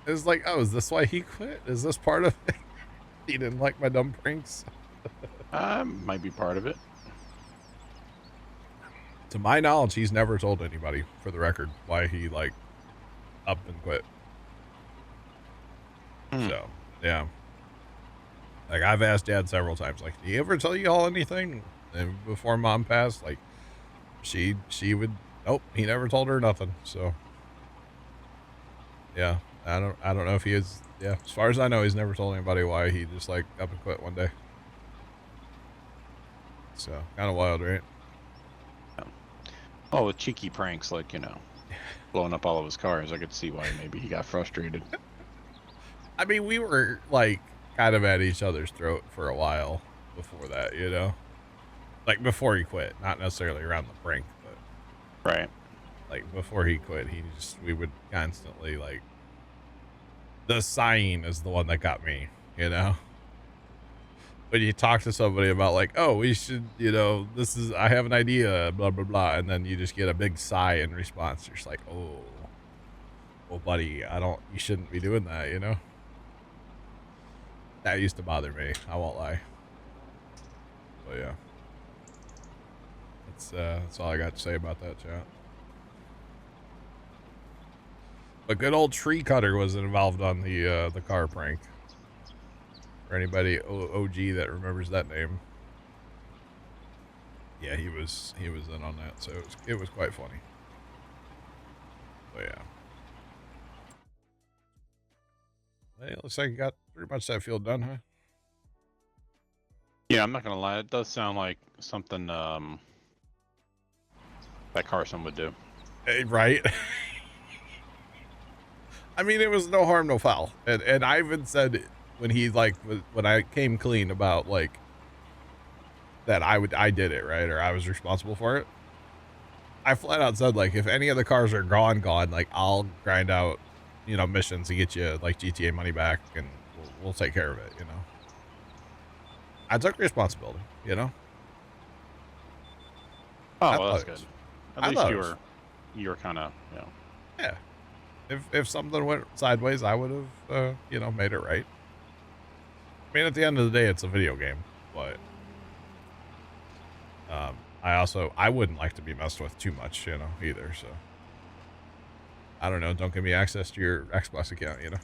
It's like, oh, is this why he quit? Is this part of it? He didn't like my dumb pranks? Might be part of it. To my knowledge, he's never told anybody, for the record, why he, like, up and quit. So, yeah. Like, I've asked Dad several times, like, do you ever tell you all anything? And before Mom passed, like, she would, nope, he never told her nothing. So, yeah, I don't know if he is, yeah, as far as I know, he's never told anybody why he just, like, up and quit one day. So, kind of wild, right? Oh, with cheeky pranks, like, you know, blowing up all of his cars, I could see why maybe he got frustrated. I mean, we were, like, kind of at each other's throat for a while before that, you know? Like, before he quit. Not necessarily around the prank, but... Right. Like, before he quit, we would constantly, like... The sighing is the one that got me, you know? When you talk to somebody about, like, oh, we should, you know, I have an idea, blah, blah, blah, and then you just get a big sigh in response. You're just like, oh, well, buddy, you shouldn't be doing that, you know? That used to bother me, I won't lie. But yeah. That's all I got to say about that, chat. But good old Tree Cutter was involved on the car prank. For anybody OG that remembers that name. Yeah, he was in on that, so it was quite funny. But yeah. Hey, it looks like you got pretty much that field done, huh? Yeah, I'm not gonna lie, it does sound like something that Carson would do. Hey, right? I mean, it was no harm, no foul. And I even said when I came clean about, like, that I did it, right? Or I was responsible for it. I flat out said, like, if any of the cars are gone, like, I'll grind out, you know, missions to get you, like, GTA money back, and we'll take care of it, you know? I took responsibility, you know? Oh, well, that's good. At least you were kind of, you know. Yeah. If something went sideways, I would have, you know, made it right. I mean, at the end of the day, it's a video game, but I wouldn't like to be messed with too much, you know, either. So I don't know. Don't give me access to your Xbox account, you know.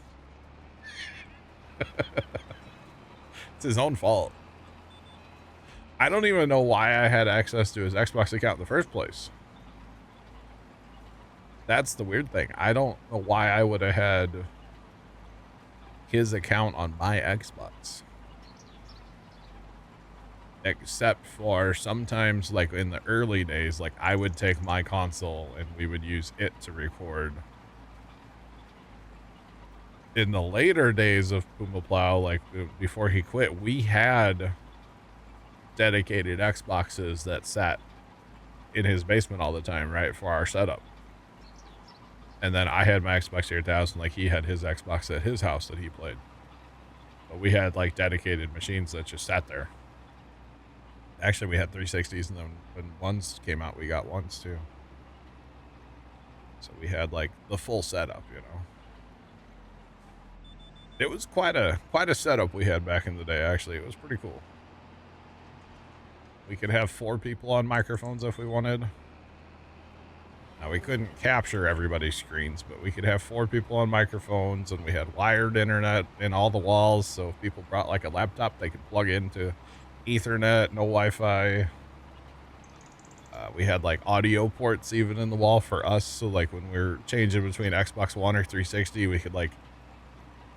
It's his own fault. I don't even know why I had access to his Xbox account in the first place. That's the weird thing. I don't know why I would have had his account on my Xbox. Except for sometimes, like, in the early days, like, I would take my console and we would use it to record. In the later days of Puma Plow, like, before he quit, we had dedicated Xboxes that sat in his basement all the time, right, for our setup. And then I had my Xbox here at the house, and, like, he had his Xbox at his house that he played. But we had, like, dedicated machines that just sat there. Actually, we had 360s, and then when ones came out, we got ones too. So we had, like, the full setup, you know. It was quite a setup we had back in the day, actually. It was pretty cool. We could have 4 people on microphones if we wanted. Now, we couldn't capture everybody's screens, but we could have 4 people on microphones, and we had wired internet in all the walls, so if people brought, like, a laptop, they could plug into Ethernet, no Wi-Fi. We had, like, audio ports even in the wall for us, so, like, when we were changing between Xbox One or 360, we could, like,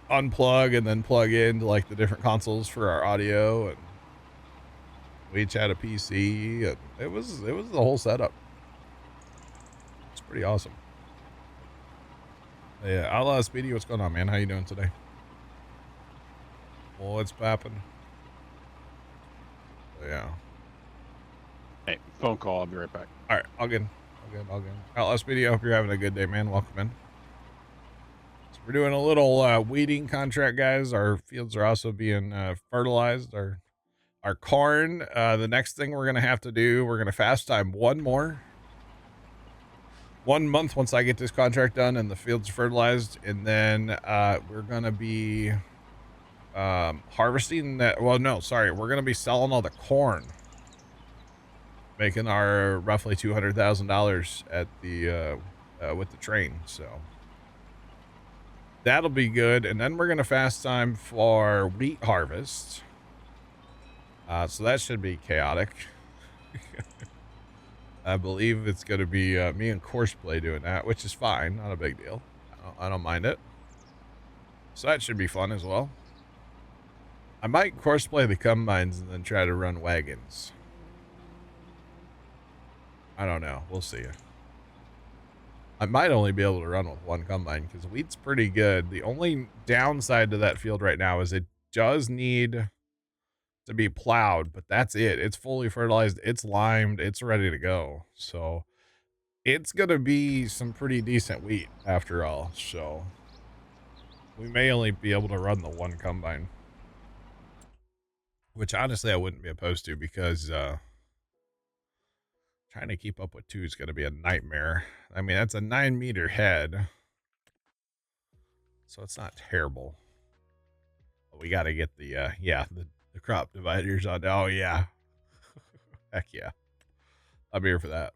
unplug and then plug into, like, the different consoles for our audio, and we each had a PC, and it was the whole setup. It's pretty awesome. Yeah, Alma, Speedy, what's going on, man? How you doing today? Well, it's popping. Yeah. Hey, phone call. I'll be right back. All right, all good. All good. Alma, Speedy, I hope you're having a good day, man. Welcome in. We're doing a little weeding contract, guys. Our fields are also being fertilized. Our corn. The next thing we're going to have to do, we're going to fast time 1 month once I get this contract done and the fields fertilized. And then we're going to be harvesting that. Well, no, sorry. We're going to be selling all the corn, making our roughly $200,000 at the with the train. So that'll be good. And then we're going to fast time for wheat harvest. So that should be chaotic. I believe it's going to be me and Courseplay doing that, which is fine. Not a big deal. I don't mind it. So that should be fun as well. I might Courseplay the combines and then try to run wagons. I don't know. We'll see. I might only be able to run with 1 combine because wheat's pretty good. The only downside to that field right now is it does need to be plowed, but that's it. It's fully fertilized, it's limed, it's ready to go. So it's gonna be some pretty decent wheat after all. So we may only be able to run the 1 combine, which honestly I wouldn't be opposed to, because trying to keep up with 2 is gonna be a nightmare. I mean, that's a 9-meter head, so it's not terrible. But we got to get the the crop dividers on. Oh yeah. Heck yeah. I'm here for that.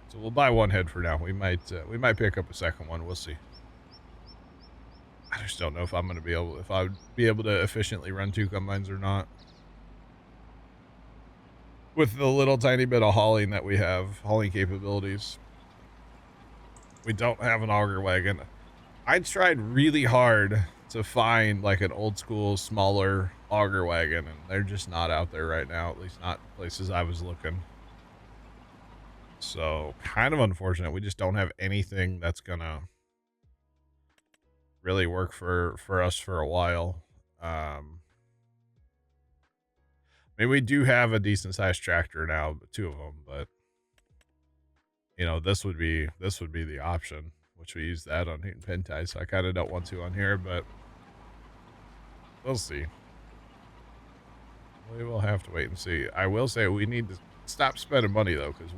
So we'll buy 1 head for now. We might pick up a second one. We'll see. I just don't know if I'm going to be able, if I would be able to efficiently run 2 combines or not. With the little tiny bit of hauling that we have, hauling capabilities. We don't have an auger wagon. I tried really hard to find like an old school, smaller auger wagon, and they're just not out there right now, at least not places I was looking. So kind of unfortunate. We just don't have anything that's gonna really work for us for a while. I mean, we do have a decent sized tractor now, 2 of them, but you know, this would be the option, which we use that on Heat and Pen Tie, so I kind of don't want to on here, but we'll see. We will have to wait and see. I will say we need to stop spending money though, because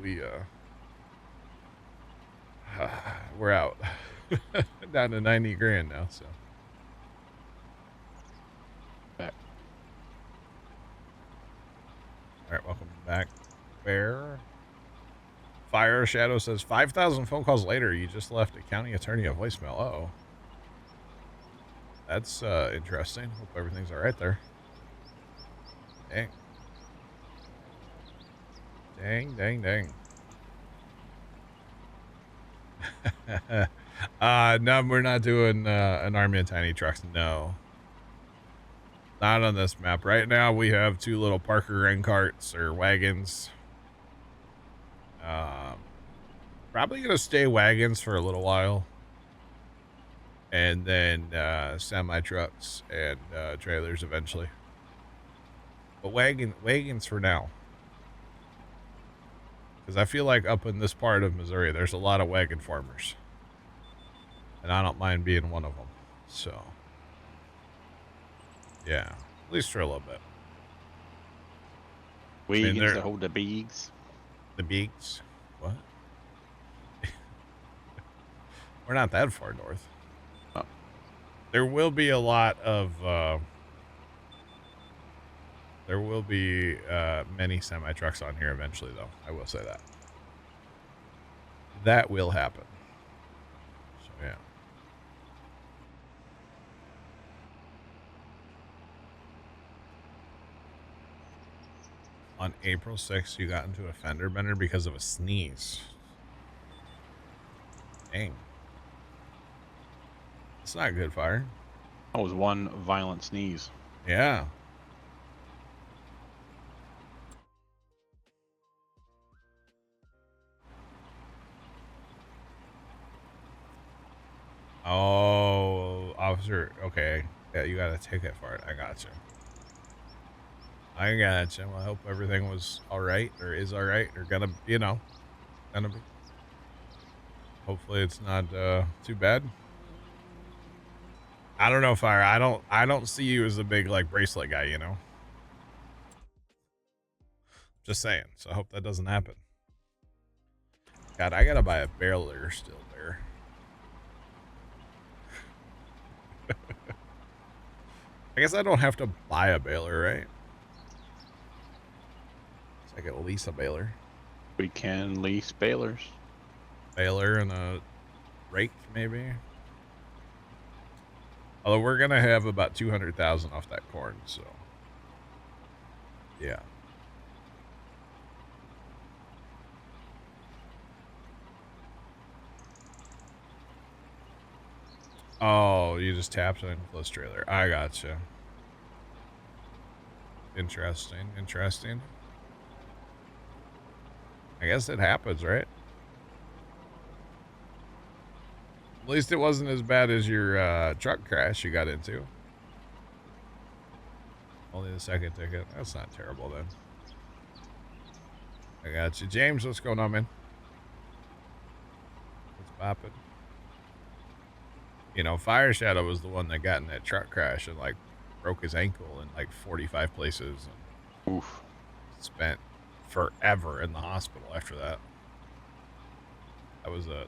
we're out down to 90 grand now. So back. All right, welcome back. Bear Fire Shadow says 5,000 phone calls later. You just left a county attorney a voicemail. Uh-oh. That's interesting. Hope everything's all right there. Dang. Dang. No, we're not doing an army of tiny trucks. No. Not on this map. Right now we have 2 little Parker grain carts or wagons. Probably going to stay wagons for a little while. And then semi-trucks and trailers eventually. But wagons for now. Because I feel like up in this part of Missouri, there's a lot of wagon farmers. And I don't mind being one of them. So, yeah. At least for a little bit. Wagons to hold the beags. The beags? What? We're not that far north. Oh. There will be a lot of... there will be many semi-trucks on here eventually, though. I will say that. That will happen. So, yeah. On April 6th, you got into a fender bender because of a sneeze. Dang. It's not good, Fire. That was one violent sneeze. Yeah. Oh, officer. Okay. Yeah, you got a ticket for it. I got you. Well, I hope everything was all right, or is all right, or gonna, gonna be. Hopefully it's not too bad. I don't know, Fire. I don't see you as a big like bracelet guy, you know. Just saying. So I hope that doesn't happen. God, I gotta buy a baler still there. I guess I don't have to buy a baler, right? So I can lease a baler. We can lease balers. Baler and a rake, maybe. Although we're gonna have about 200,000 off that corn, so yeah. Oh, you just tapped it in close trailer. I gotcha. Interesting. Interesting. I guess it happens, right? At least it wasn't as bad as your truck crash you got into. Only the second ticket. That's not terrible then. I got you. James, what's going on, man? What's poppin'? You know, Fire Shadow was the one that got in that truck crash and like broke his ankle in like 45 places and oof, spent forever in the hospital after that.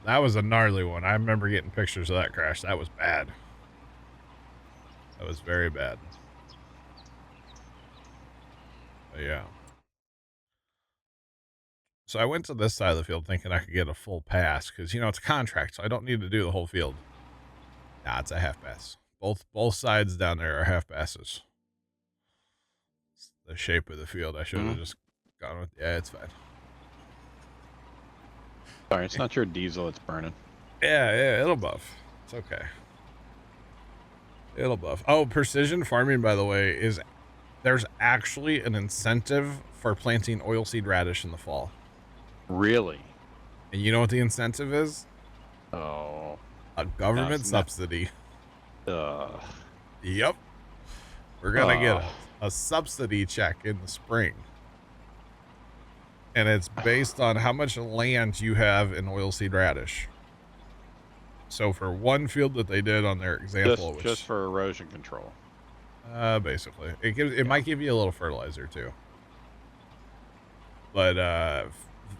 That was a gnarly one. I remember getting pictures of that crash. That was bad. That was very bad. But yeah. So I went to this side of the field thinking I could get a full pass because, you know, it's a contract, so I don't need to do the whole field. Nah, it's a half pass. Both sides down there are half passes. It's the shape of the field. I should have just gone with. Yeah, it's fine. Sorry, it's not your diesel. It's burning. Yeah, it'll buff. It's okay. It'll buff. Oh, precision farming, by the way, there's actually an incentive for planting oilseed radish in the fall. Really? And you know what the incentive is? Oh. A government subsidy. Yep. We're going to get a subsidy check in the spring. And it's based on how much land you have in oilseed radish. So for one field that they did on their example, just for erosion control. Basically, it might give you a little fertilizer too. But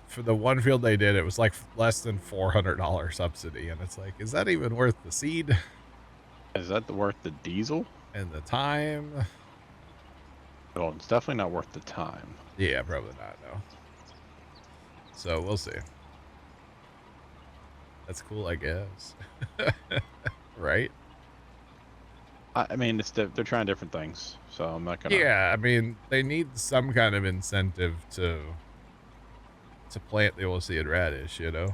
for the one field they did, it was like less than $400 subsidy, and it's like, is that even worth the seed? Is that worth the diesel and the time? Well, it's definitely not worth the time. Yeah, probably not. No. So we'll see. That's cool, I guess. Right? I mean, they're trying different things, so I'm not gonna. Yeah, I mean, they need some kind of incentive to plant the oilseed radish, you know.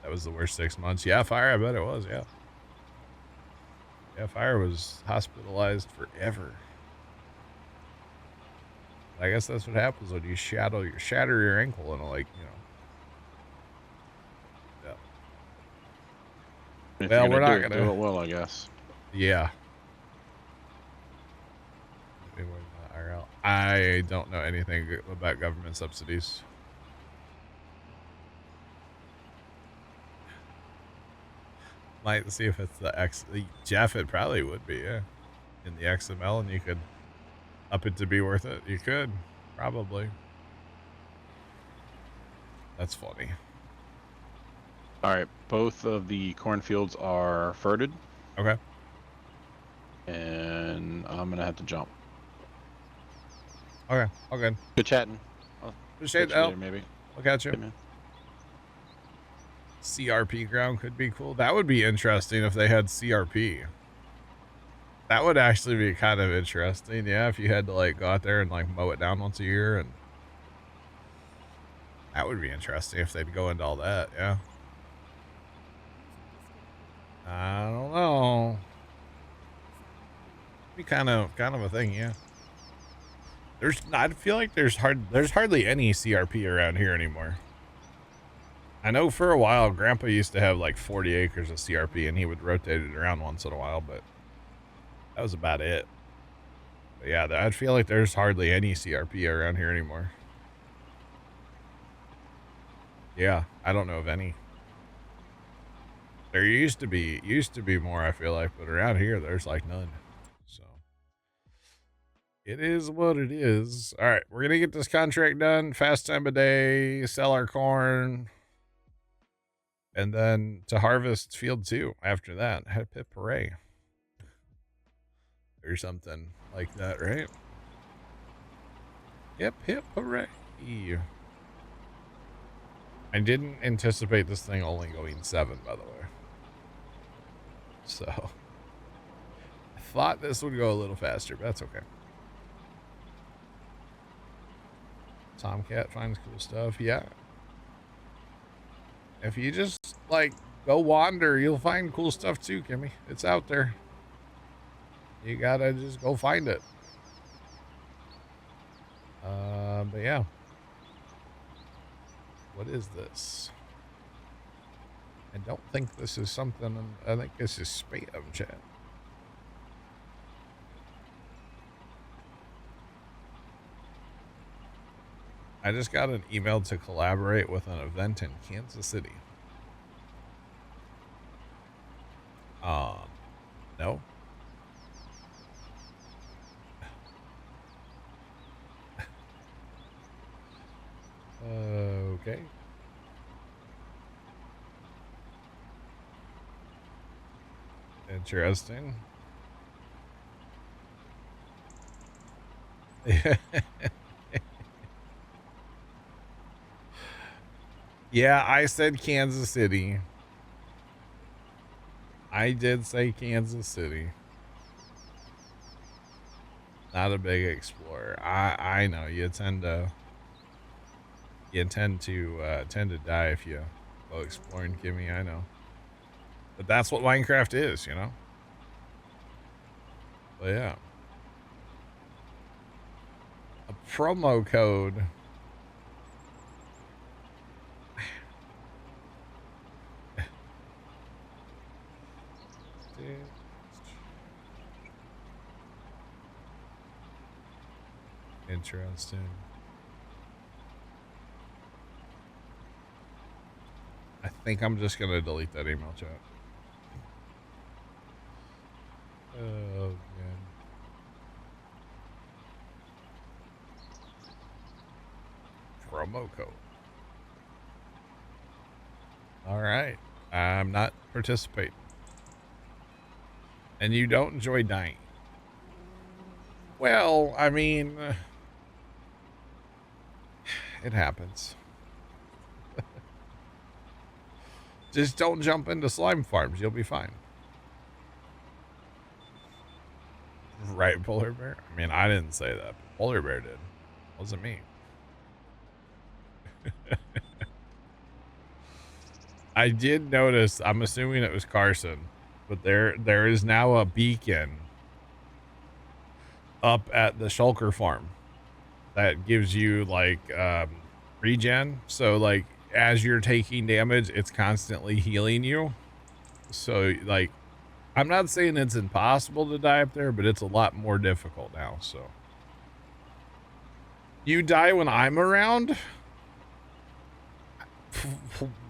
That was the worst 6 months. Yeah, Fire, I bet it was. Yeah. Yeah, Fire was hospitalized forever. I guess that's what happens when you shatter your ankle and like, you know. Well, we're not gonna do it well, I guess. Yeah. I don't know anything about government subsidies. Might see if it's the Jeff. It probably would be, yeah, in the XML, and you could up it to be worth it. You could probably. That's funny. All right, both of the cornfields are ferted. Okay. And I'm gonna have to jump. Okay. Okay. Good chatting. Appreciate that. Maybe. Look at you. Hey, man. CRP ground could be cool. That would be interesting if they had CRP. That would actually be kind of interesting. Yeah, if you had to like go out there and like mow it down once a year, and that would be interesting if they'd go into all that. Yeah. I don't know. Be kind of a thing, yeah. I feel like there's hardly any CRP around here anymore. I know for a while Grandpa used to have like 40 acres of CRP and he would rotate it around once in a while, but that was about it. But yeah, I feel like there's hardly any CRP around here anymore. Yeah, I don't know of any. There used to be more, I feel like, but around here there's like none. So it is what it is. All right, we're gonna get this contract done. Fast time of day, sell our corn, and then to harvest field 2 after that. Hip hip hooray. Or something like that, right? Hip hip hooray. I didn't anticipate this thing only going 7, by the way. So I thought this would go a little faster, but that's okay. Tomcat finds cool stuff. Yeah. If you just like go wander, you'll find cool stuff too, Kimmy. It's out there. You gotta just go find it. But yeah. What is this? I don't think this is something. I think this is spam, chat. I just got an email to collaborate with an event in Kansas City. No. Okay. Interesting. Yeah, I said Kansas City. I did say Kansas City. Not a big explorer. I know you tend to die if you go exploring, Kimmy. I know, but that's what Minecraft is, you know. But yeah, a promo code. Interesting. I think I'm just gonna delete that email chat. Oh man. Promo code. All right. I'm not participating. And you don't enjoy dying. Well, I mean, it happens. Just don't jump into slime farms. You'll be fine. Right, Polar Bear? I mean, I didn't say that. But Polar Bear did. It wasn't me. I did notice, I'm assuming it was Carson, but there is now a beacon up at the Shulker farm that gives you like regen. So like as you're taking damage, it's constantly healing you. So like I'm not saying it's impossible to die up there, but it's a lot more difficult now. So you die when I'm around?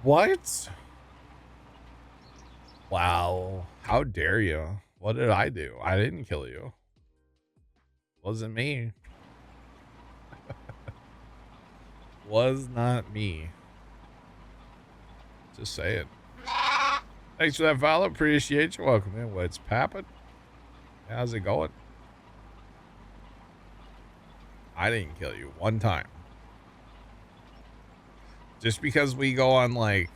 What? Wow. How dare you? What did I do? I didn't kill you. Wasn't me. Was not me. Just say it. Thanks for that follow. Appreciate you. Welcome in. What's poppin'? How's it going? I didn't kill you one time. Just because we go on like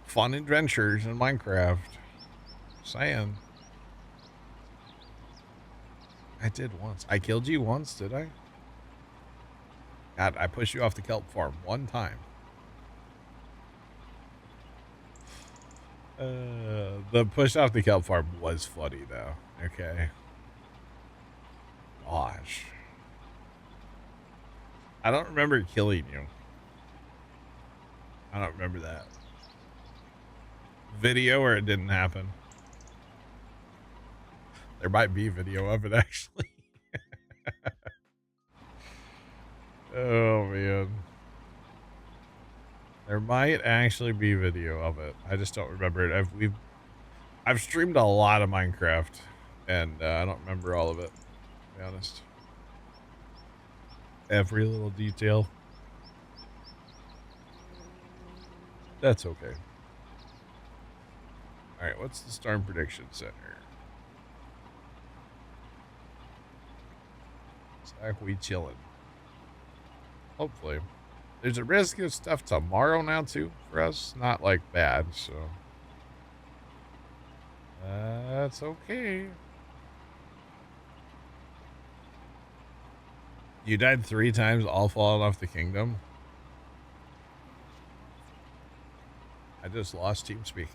fun adventures in Minecraft. Saying. I did once. I killed you once, did I? God, I pushed you off the kelp farm one time. The push off the kelp farm was funny though. Okay. Gosh. I don't remember killing you. I don't remember that. Video or it didn't happen. There might be video of it actually. Oh man. There might actually be video of it. I just don't remember it. I've streamed a lot of Minecraft, and I don't remember all of it, to be honest. Every little detail. That's okay. All right, what's the Storm Prediction Center? Zach, we chilling. Hopefully. There's a risk of stuff tomorrow now, too, for us. Not, like, bad, so. That's okay. You died 3 times, all falling off the kingdom? I just lost TeamSpeak.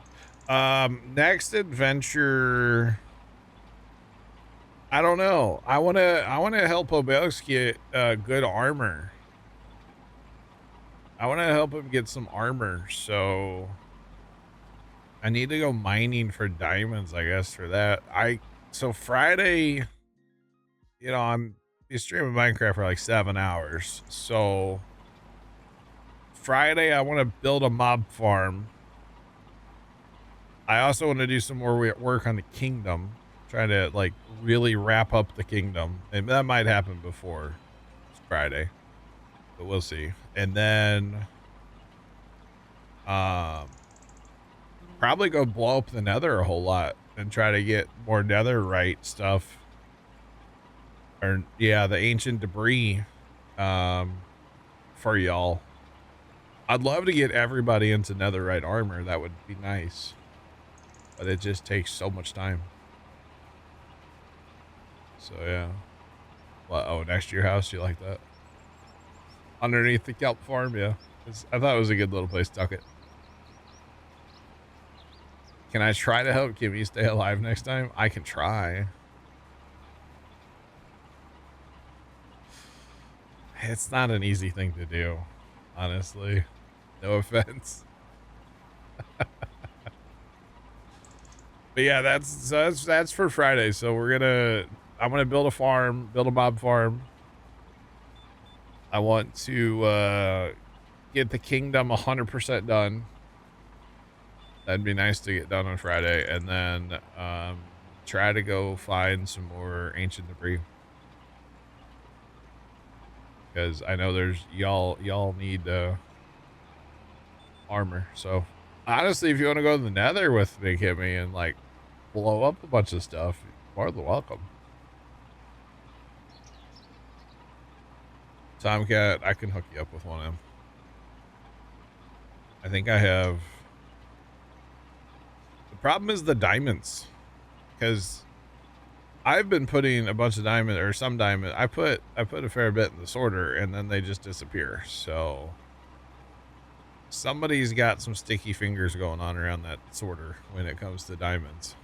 Next adventure... I don't know. I wanna help Obelix get good armor. I wanna help him get some armor, so I need to go mining for diamonds, I guess, for that. So Friday, you know, I'm streaming Minecraft for like 7 hours. So Friday I want to build a mob farm. I also want to do some more work on the kingdom. Trying to like really wrap up the kingdom, and that might happen before Friday, but we'll see. And then probably go blow up the nether a whole lot and try to get more netherite stuff, or yeah, the ancient debris for y'all. I'd love to get everybody into netherite armor. That would be nice, but it just takes so much time. So yeah. Well, oh, next to your house, you like that? Underneath the kelp farm, yeah. I thought it was a good little place to tuck it. Can I try to help Kimmy stay alive next time? I can try. It's not an easy thing to do, honestly. No offense. But yeah, that's for Friday. So I'm gonna build a farm, build a mob farm. I want to get the kingdom 100% done. That'd be nice to get done on Friday, and then try to go find some more ancient debris, because I know there's y'all need armor. So honestly, if you want to go to the nether with me, Kimmy, and like blow up a bunch of stuff, you're more than welcome. Tomcat, I can hook you up with one of them. I think I have. The problem is the diamonds, because I've been putting a bunch of diamond, or some diamond. I put a fair bit in the sorter, and then they just disappear. So somebody's got some sticky fingers going on around that sorter when it comes to diamonds,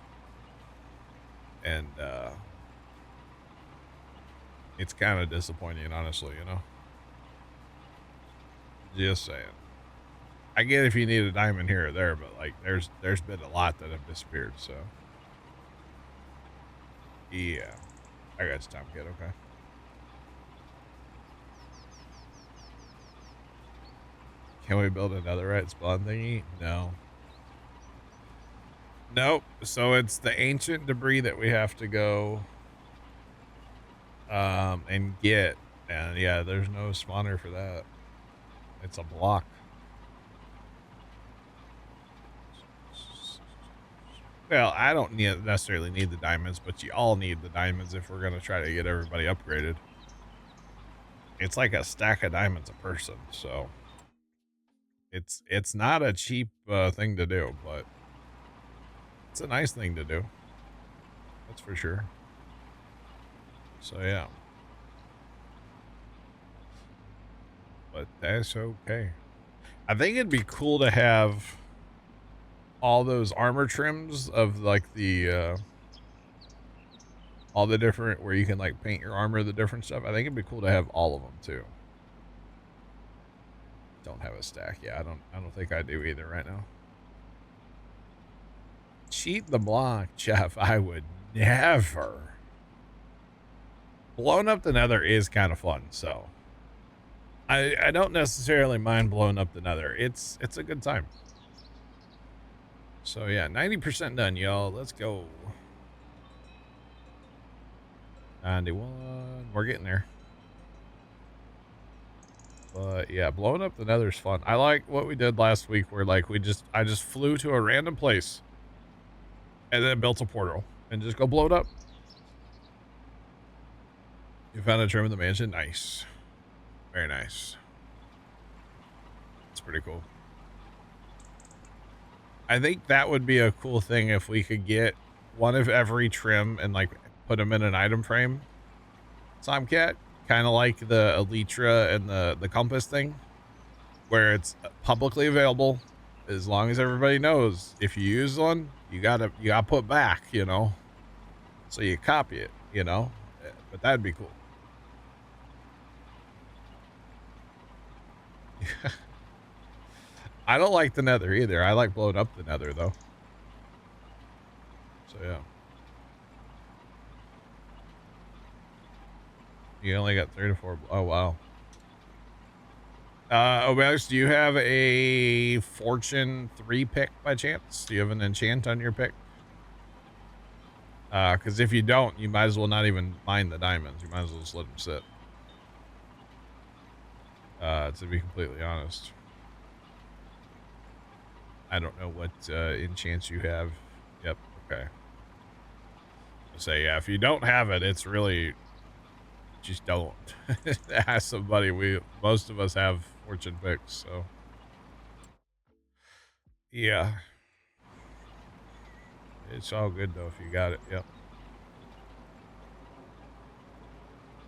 and it's kind of disappointing, honestly, you know. Just saying. I get if you need a diamond here or there, but like there's been a lot that have disappeared, so yeah. I got you, Tomcat, okay. Can we build another right spawn thingy? No. Nope. So it's the ancient debris that we have to go and get, and yeah, there's no spawner for that. It's a block. Well, I don't necessarily need the diamonds, but you all need the diamonds if we're going to try to get everybody upgraded. It's like a stack of diamonds a person, so it's not a cheap thing to do, but it's a nice thing to do. That's for sure. So yeah. But that's okay. I think it'd be cool to have all those armor trims of like the all the different, where you can like paint your armor, the different stuff. I think it'd be cool to have all of them too. Don't have a stack. Yeah, I don't think I do either right now. Cheat the block, Jeff. I would never. Blowing up the nether is kind of fun, so I don't necessarily mind blowing up the nether. It's a good time. So yeah, 90% done, y'all. Let's go. 91. We're getting there. But yeah, blowing up the nether's fun. I like what we did last week where like I just flew to a random place and then built a portal and just go blow it up. You found a trim in the mansion? Nice. Very nice. It's pretty cool. I think that would be a cool thing if we could get one of every trim and like put them in an item frame. Somcat, kind of like the Elytra and the compass thing, where it's publicly available. As long as everybody knows, if you use one, you gotta put back, you know, so you copy it, you know. But that'd be cool. I don't like the nether either. I like blowing up the nether though. So yeah. You only got 3 to 4. Oh wow. Obelix, do you have a Fortune 3 pick by chance? Do you have an enchant on your pick? Because if you don't, you might as well not even mine the diamonds. You might as well just let them sit. To be completely honest. I don't know what enchants you have. Yep, okay. I'll say, yeah, if you don't have it, it's really... Just don't. Ask somebody. Most of us have fortune picks, so... Yeah. It's all good, though, if you got it. Yep.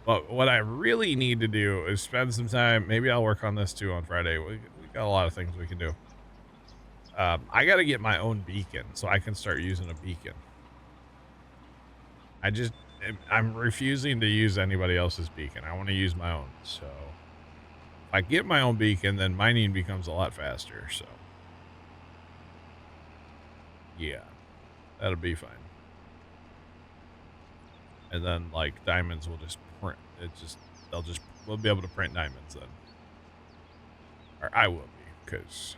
But what I really need to do is spend some time. Maybe I'll work on this, too, on Friday. We got a lot of things we can do. I got to get my own beacon so I can start using a beacon. I'm refusing to use anybody else's beacon. I want to use my own. So if I get my own beacon, then mining becomes a lot faster. So yeah, that'll be fine. And then like diamonds will just print. We'll be able to print diamonds then. Or I will be, because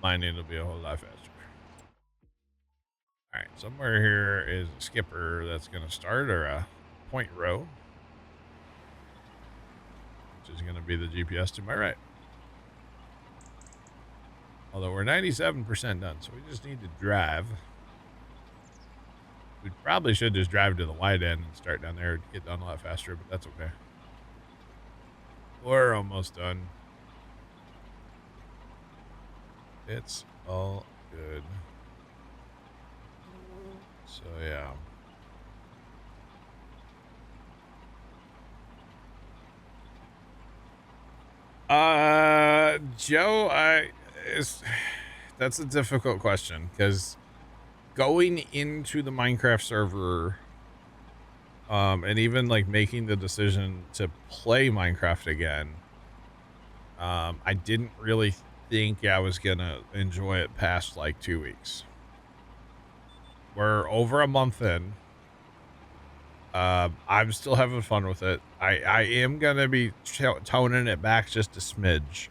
mining will be a whole lot faster. All right, somewhere here is a skipper that's going to start, or a point row, which is going to be the GPS to my right. Although we're 97% done, so we just need to drive. We probably should just drive to the wide end and start down there to get done a lot faster, but that's okay. We're almost done. It's all good. So yeah. Joe, that's a difficult question, because going into the Minecraft server, and even like making the decision to play Minecraft again, I didn't really think I was gonna enjoy it past like 2 weeks. We're over a month in. I'm still having fun with it. I am gonna be toning it back just a smidge,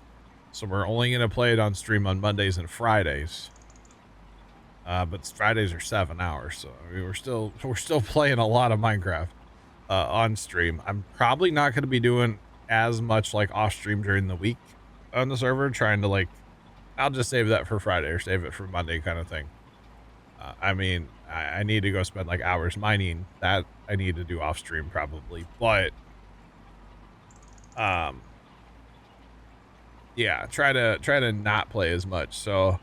so we're only gonna play it on stream on Mondays and Fridays. But Fridays are 7 hours, so I mean, we're still playing a lot of Minecraft on stream. I'm probably not gonna be doing as much like off stream during the week on the server, trying to like, I'll just save that for Friday or save it for Monday kind of thing. I mean, I need to go spend like hours mining. That I need to do off stream probably, but yeah, try to not play as much. So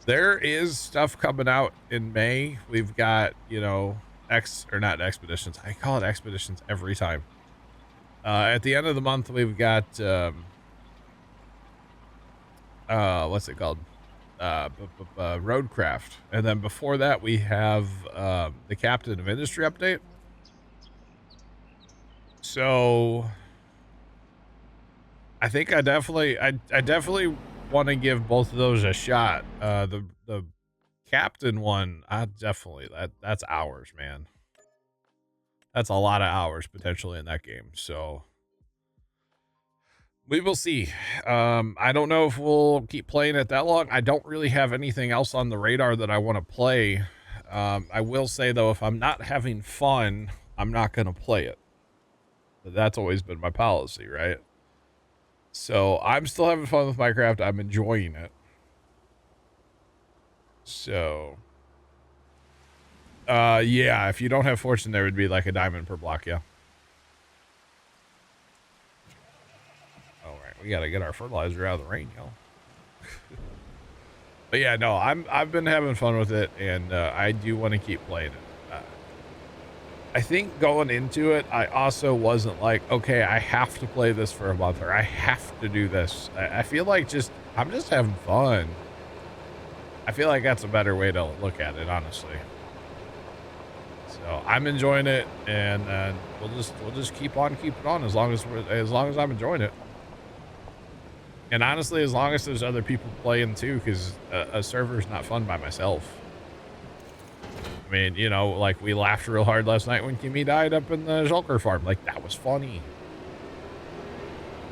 there is stuff coming out in May. We've got, you know, not expeditions. I call it expeditions every time. At the end of the month, we've got what's it called? Roadcraft, and then before that we have the Captain of Industry update. So I think I definitely want to give both of those a shot. The Captain one, that's hours, man. That's a lot of hours potentially in that game. So We will see. I don't know if we'll keep playing it that long. I don't really have anything else on the radar that I want to play. I will say, though, if I'm not having fun, I'm not going to play it. But that's always been my policy, right? So I'm still having fun with Minecraft. I'm enjoying it. So, yeah, if you don't have fortune, there would be like a diamond per block, yeah. All right, we got to get our fertilizer out of the rain, y'all. But yeah, no, I've been having fun with it, and I do want to keep playing it. I think going into it, I also wasn't like, okay, I have to play this for a month, or I have to do this. I feel like I'm just having fun. I feel like that's a better way to look at it, honestly. So I'm enjoying it, and we'll just keep on keeping on as long as I'm enjoying it. And honestly, as long as there's other people playing too, because a server's not fun by myself. I mean, you know, like we laughed real hard last night when Kimmy died up in the Shulker farm. Like, that was funny.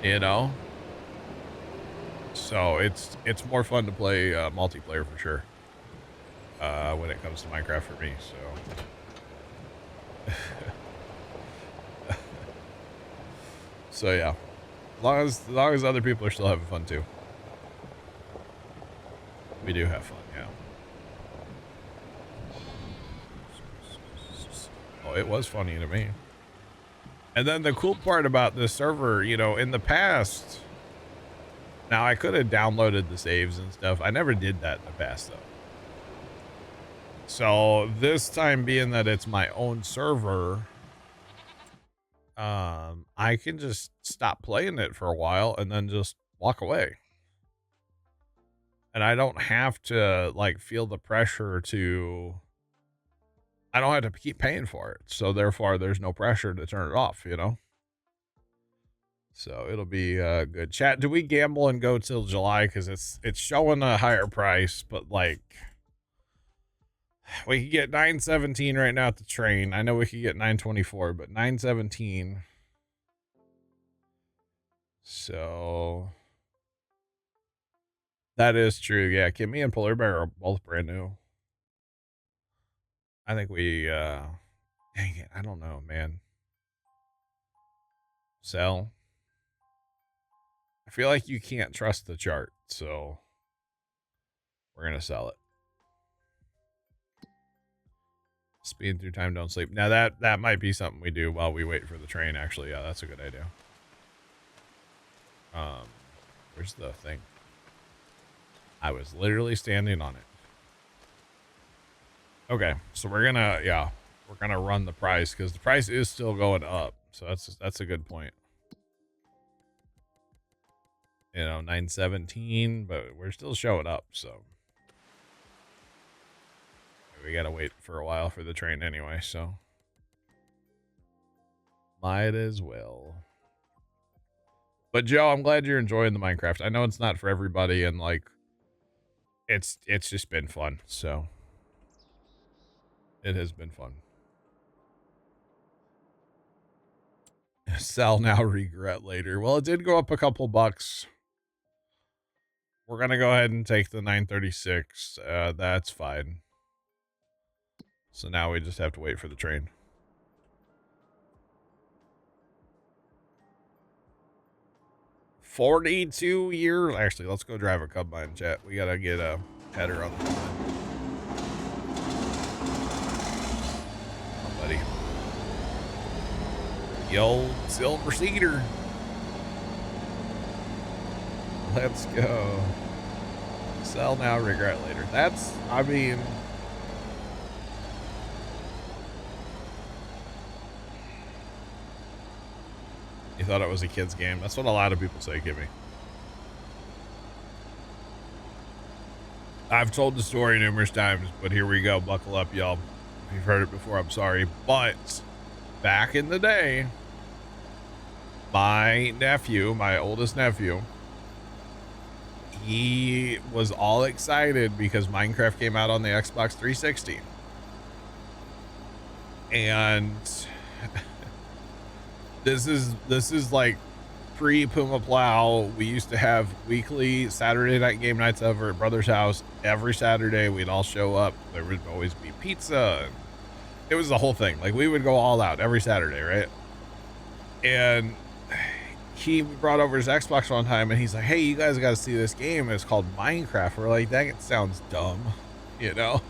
You know? So it's more fun to play multiplayer for sure. When it comes to Minecraft for me, so. So yeah. As long as other people are still having fun too. We do have fun, yeah. Oh, it was funny to me. And then the cool part about this server, you know, in the past, now I could have downloaded the saves and stuff. I never did that in the past though. So this time, being that it's my own server, I can just stop playing it for a while and then just walk away. And I don't have to like feel the pressure I don't have to keep paying for it. So therefore there's no pressure to turn it off, you know? So it'll be good. Chat, do we gamble and go till July? Cause it's showing a higher price, but like we could get 917 right now at the train. I know we could get 924, but 917. So that is true. Yeah, Kimmy and Polar Bear are both brand new. I think we dang it, I don't know, man. Sell. I feel like you can't trust the chart, so we're gonna sell it. Speeding through time, don't sleep. Now that might be something we do while we wait for the train, actually. Yeah, that's a good idea. Where's the thing? I was literally standing on it. Okay, so we're gonna run the price because the price is still going up. So that's a good point. You know, 917, but we're still showing up, so we gotta wait for a while for the train anyway, so might as well. But Joe, I'm glad you're enjoying the Minecraft. I know it's not for everybody, and like it's just been fun, so it has been fun. Sell now, regret later. Well, it did go up a couple bucks. We're gonna go ahead and take the 936. That's fine. So now we just have to wait for the train. $42 years. Actually, let's go drive a combine, chat. We gotta get a header on the combine. Oh, buddy. The old silver cedar. Let's go. Sell now, regret later. That's, I mean, you thought it was a kid's game. That's what a lot of people say, Kimmy. I've told the story numerous times, but here we go. Buckle up, y'all. If you've heard it before, I'm sorry. But back in the day, my nephew, my oldest nephew, he was all excited because Minecraft came out on the Xbox 360. And this is like pre-Puma Plow, we used to have weekly Saturday night game nights over at Brother's house. Every Saturday, we'd all show up. There would always be pizza. It was the whole thing. Like, we would go all out every Saturday, right? And he brought over his Xbox one time, and he's like, hey, you guys got to see this game. It's called Minecraft. We're like, that sounds dumb, you know?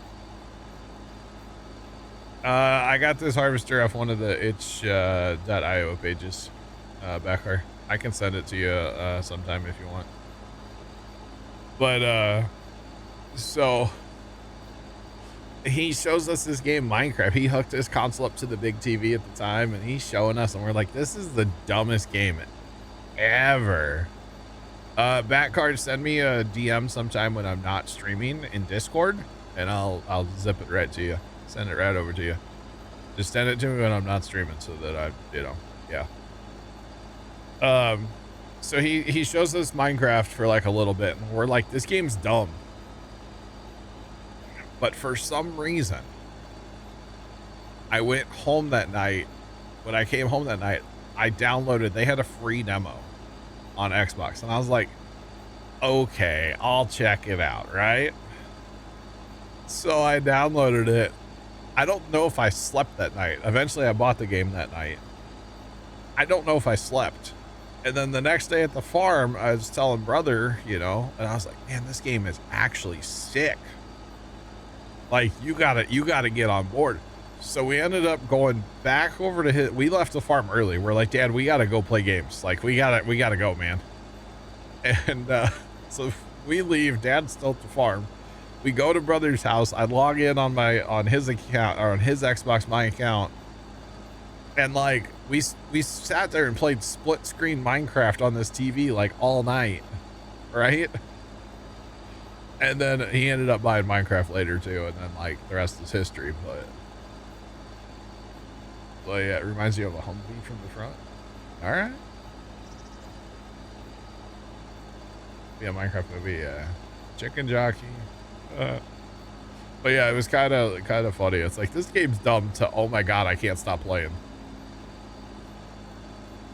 I got this harvester off one of the itch.io pages back there. I can send it to you sometime if you want. But so he shows us this game Minecraft. He hooked his console up to the big TV at the time, and he's showing us, and we're like, this is the dumbest game ever. Backcard, send me a DM sometime when I'm not streaming in Discord, and I'll zip it right to you. Send it right over to you. Just send it to me when I'm not streaming so that I, yeah. So he shows us Minecraft for like a little bit, and we're like, this game's dumb. But for some reason, I went home that night. When I came home that night, I downloaded, they had a free demo on Xbox, and I was like, okay, I'll check it out, right? So I downloaded it. I don't know if I slept that night. Eventually I bought the game that night. I don't know if I slept. And then the next day at the farm, I was telling brother, and I was like, man, this game is actually sick. Like, you gotta get on board. So we ended up going back over to we left the farm early. We're like, Dad, we gotta go play games. Like, we gotta go, man. And so we leave. Dad's still at the farm. We go to brother's house. I log in on his account, or on his Xbox, my account. And like, we sat there and played split screen Minecraft on this TV like all night, right? And then he ended up buying Minecraft later too, and then like the rest is history. But yeah, it reminds you of a Humvee from the front. All right. Yeah, Minecraft movie. Chicken jockey. But yeah, it was kind of funny. It's like, this game's dumb to, oh my god, I can't stop playing.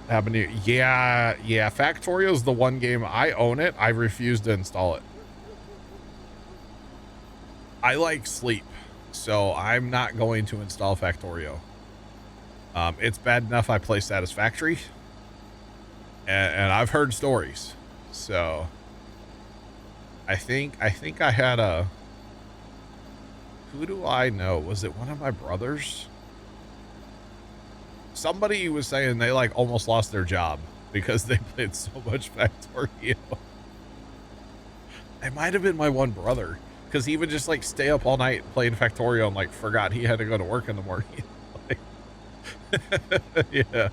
Happened to you? Yeah. Factorio's the one game, I own it. I refuse to install it. I like sleep, so I'm not going to install Factorio. It's bad enough I play Satisfactory, and I've heard stories. So I think I had a, who do I know? Was it one of my brothers? Somebody was saying they like almost lost their job because they played so much Factorio. It might have been my one brother, because he would just like stay up all night playing Factorio and like forgot he had to go to work in the morning. Like, yeah,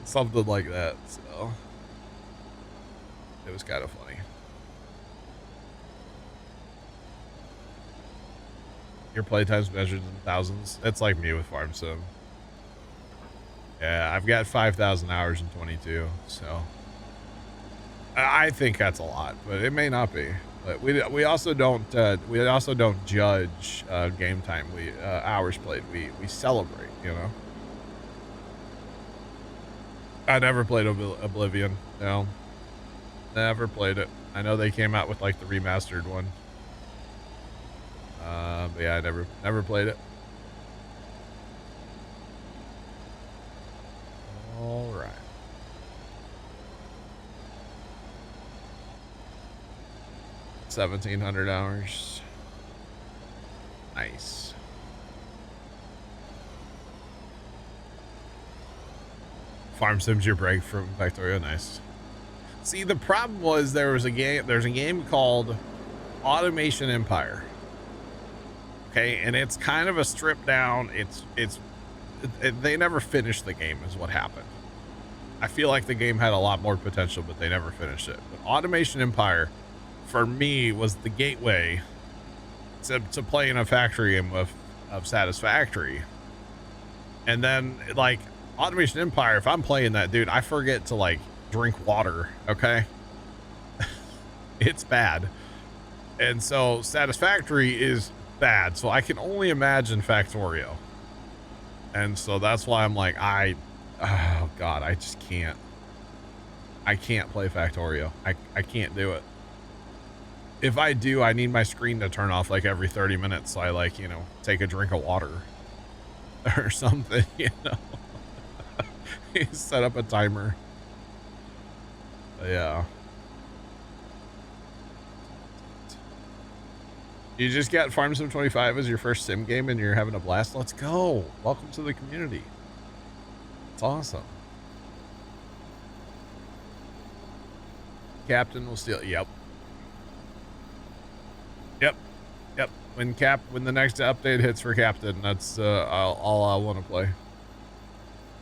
something like that. So it was kind of funny. Your playtime's measured in thousands. It's like me with Farm Sim. Yeah, I've got 5,000 hours in 22, so I think that's a lot, but it may not be. But we also don't judge game time. We hours played. We celebrate. I never played Oblivion. No, never played it. I know they came out with like the remastered one. But yeah, I never played it. All right. $1,700 hours. Nice. Farm Sim's your break from Factorio. Nice. See, the problem was there's a game called Automation Empire. Okay, and it's kind of a stripped down. They never finished the game is what happened. I feel like the game had a lot more potential, but they never finished it. But Automation Empire, for me, was the gateway to playing a factory game of Satisfactory. And then, like, Automation Empire, if I'm playing that, dude, I forget to, like, drink water, okay? It's bad. And so Satisfactory is bad, so I can only imagine Factorio. And so that's why I'm like, oh god, I just can't. I can't play Factorio. I can't do it. If I do, I need my screen to turn off like every 30 minutes. So I like, you know, take a drink of water or something, you know. Set up a timer. Yeah. You just got Farm Sim 25 as your first sim game and you're having a blast. Let's go. Welcome to the community. It's awesome. Captain will steal. Yep. When the next update hits for Captain, that's all I want to play.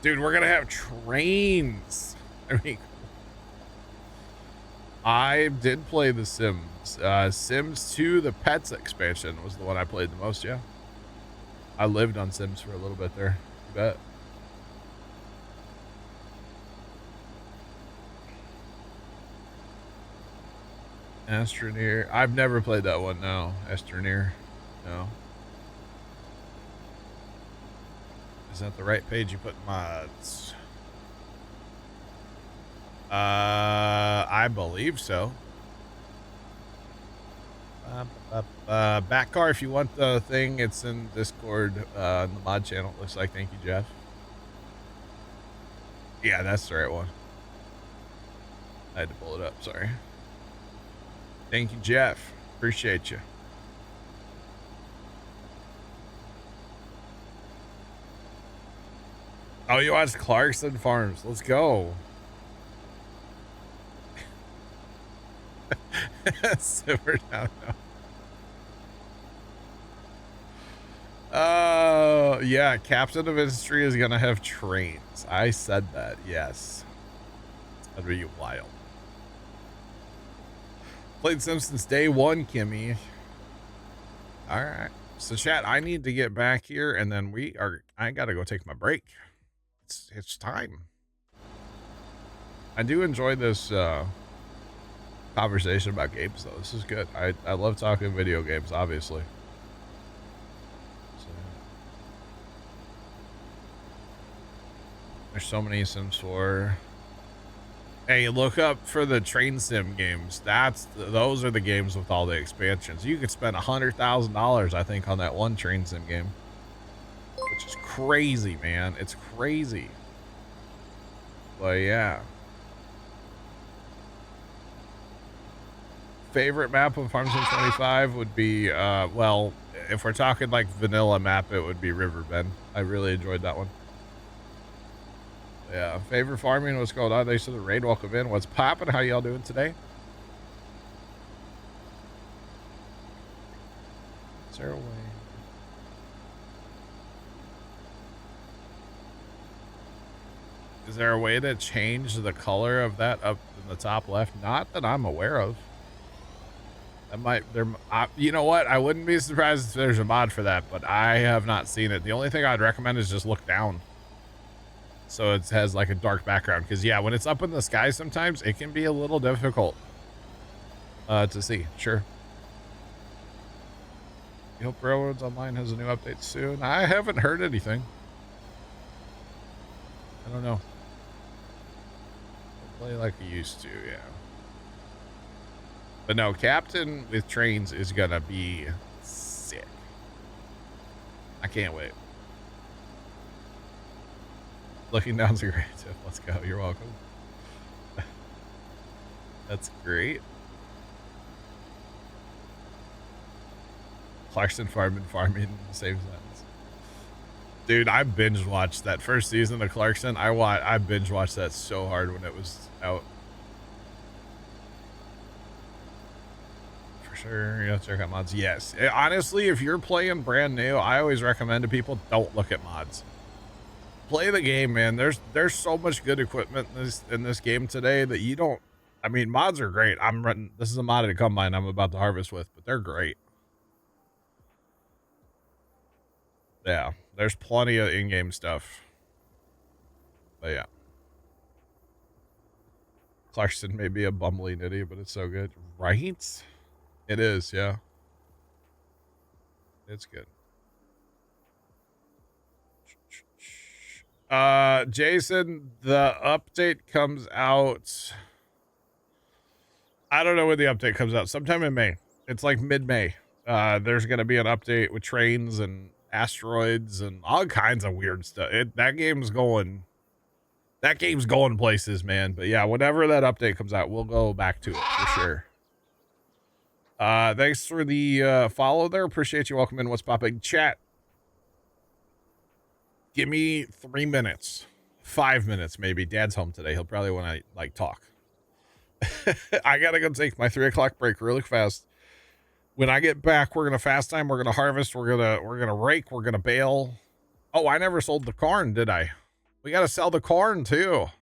Dude, we're gonna have trains. I mean, I did play the Sims. Sims 2, the Pets expansion was the one I played the most. Yeah, I lived on Sims for a little bit there. You bet. Astroneer. I've never played that one. No, Astroneer. No. Is that the right page you put mods? I believe so. Back car, if you want the thing, it's in Discord, in the mod channel. Looks like. Thank you, Jeff. Yeah, that's the right one. I had to pull it up. Sorry. Thank you, Jeff. Appreciate you. Oh, you watched Clarkson Farms. Let's go. Simmer down now. Oh, yeah. Captain of Industry is going to have trains. I said that. Yes. That'd be wild. Played Simpsons day one, Kimmy. All right. So, chat, I need to get back here, and then I got to go take my break. It's time. I do enjoy this conversation about games, though. This is good. I love talking video games, obviously. So, there's so many Sims 4. Hey, look up for the train sim games. Those are the games with all the expansions. You could spend $100,000, I think, on that one train sim game. Which is crazy, man. It's crazy. But yeah. Favorite map of Farm Sim 25 would be, well, if we're talking like vanilla map, it would be Riverbend. I really enjoyed that one. Yeah. Favorite farming? What's going on? Thanks for the raid. Welcome in. What's poppin'? How y'all doing today? Is there a way? Is there a way to change the color of that up in the top left? Not that I'm aware of. You know what? I wouldn't be surprised if there's a mod for that, but I have not seen it. The only thing I'd recommend is just look down. So it has like a dark background. Because yeah, when it's up in the sky sometimes, it can be a little difficult to see. Sure. You hope Railroads Online has a new update soon. I haven't heard anything. I don't know. Play like I used to, yeah. But no, Captain with trains is gonna be sick. I can't wait. Looking down's a great tip. Let's go. You're welcome. That's great. Clarkson farming in the same sentence. Dude, I binge watched that first season of Clarkson. I binge watched that so hard when it was out. For sure, you have to check out mods. Yes, honestly, if you're playing brand new, I always recommend to people don't look at mods. Play the game, man. There's so much good equipment in this game today that you don't. I mean, mods are great. This is a modded combine I'm about to harvest with, but they're great. Yeah, there's plenty of in-game stuff. But yeah. Clarkson may be a bumbling idiot, but it's so good. Right? It is, yeah. It's good. Jason, the update comes out I don't know when the update comes out. Sometime in May. It's like mid-May. There's going to be an update with trains and asteroids and all kinds of weird stuff. That game's going places, man. But yeah, whenever that update comes out, we'll go back to it for sure. Thanks for the follow there. Appreciate you. Welcome in. What's popping? Chat. Give me 3 minutes. 5 minutes, maybe. Dad's home today. He'll probably want to like talk. I gotta go take my 3 o'clock break really fast. When I get back, we're gonna fast time. We're gonna harvest. We're gonna rake. We're gonna bale. Oh, I never sold the corn, did I? We gotta sell the corn too.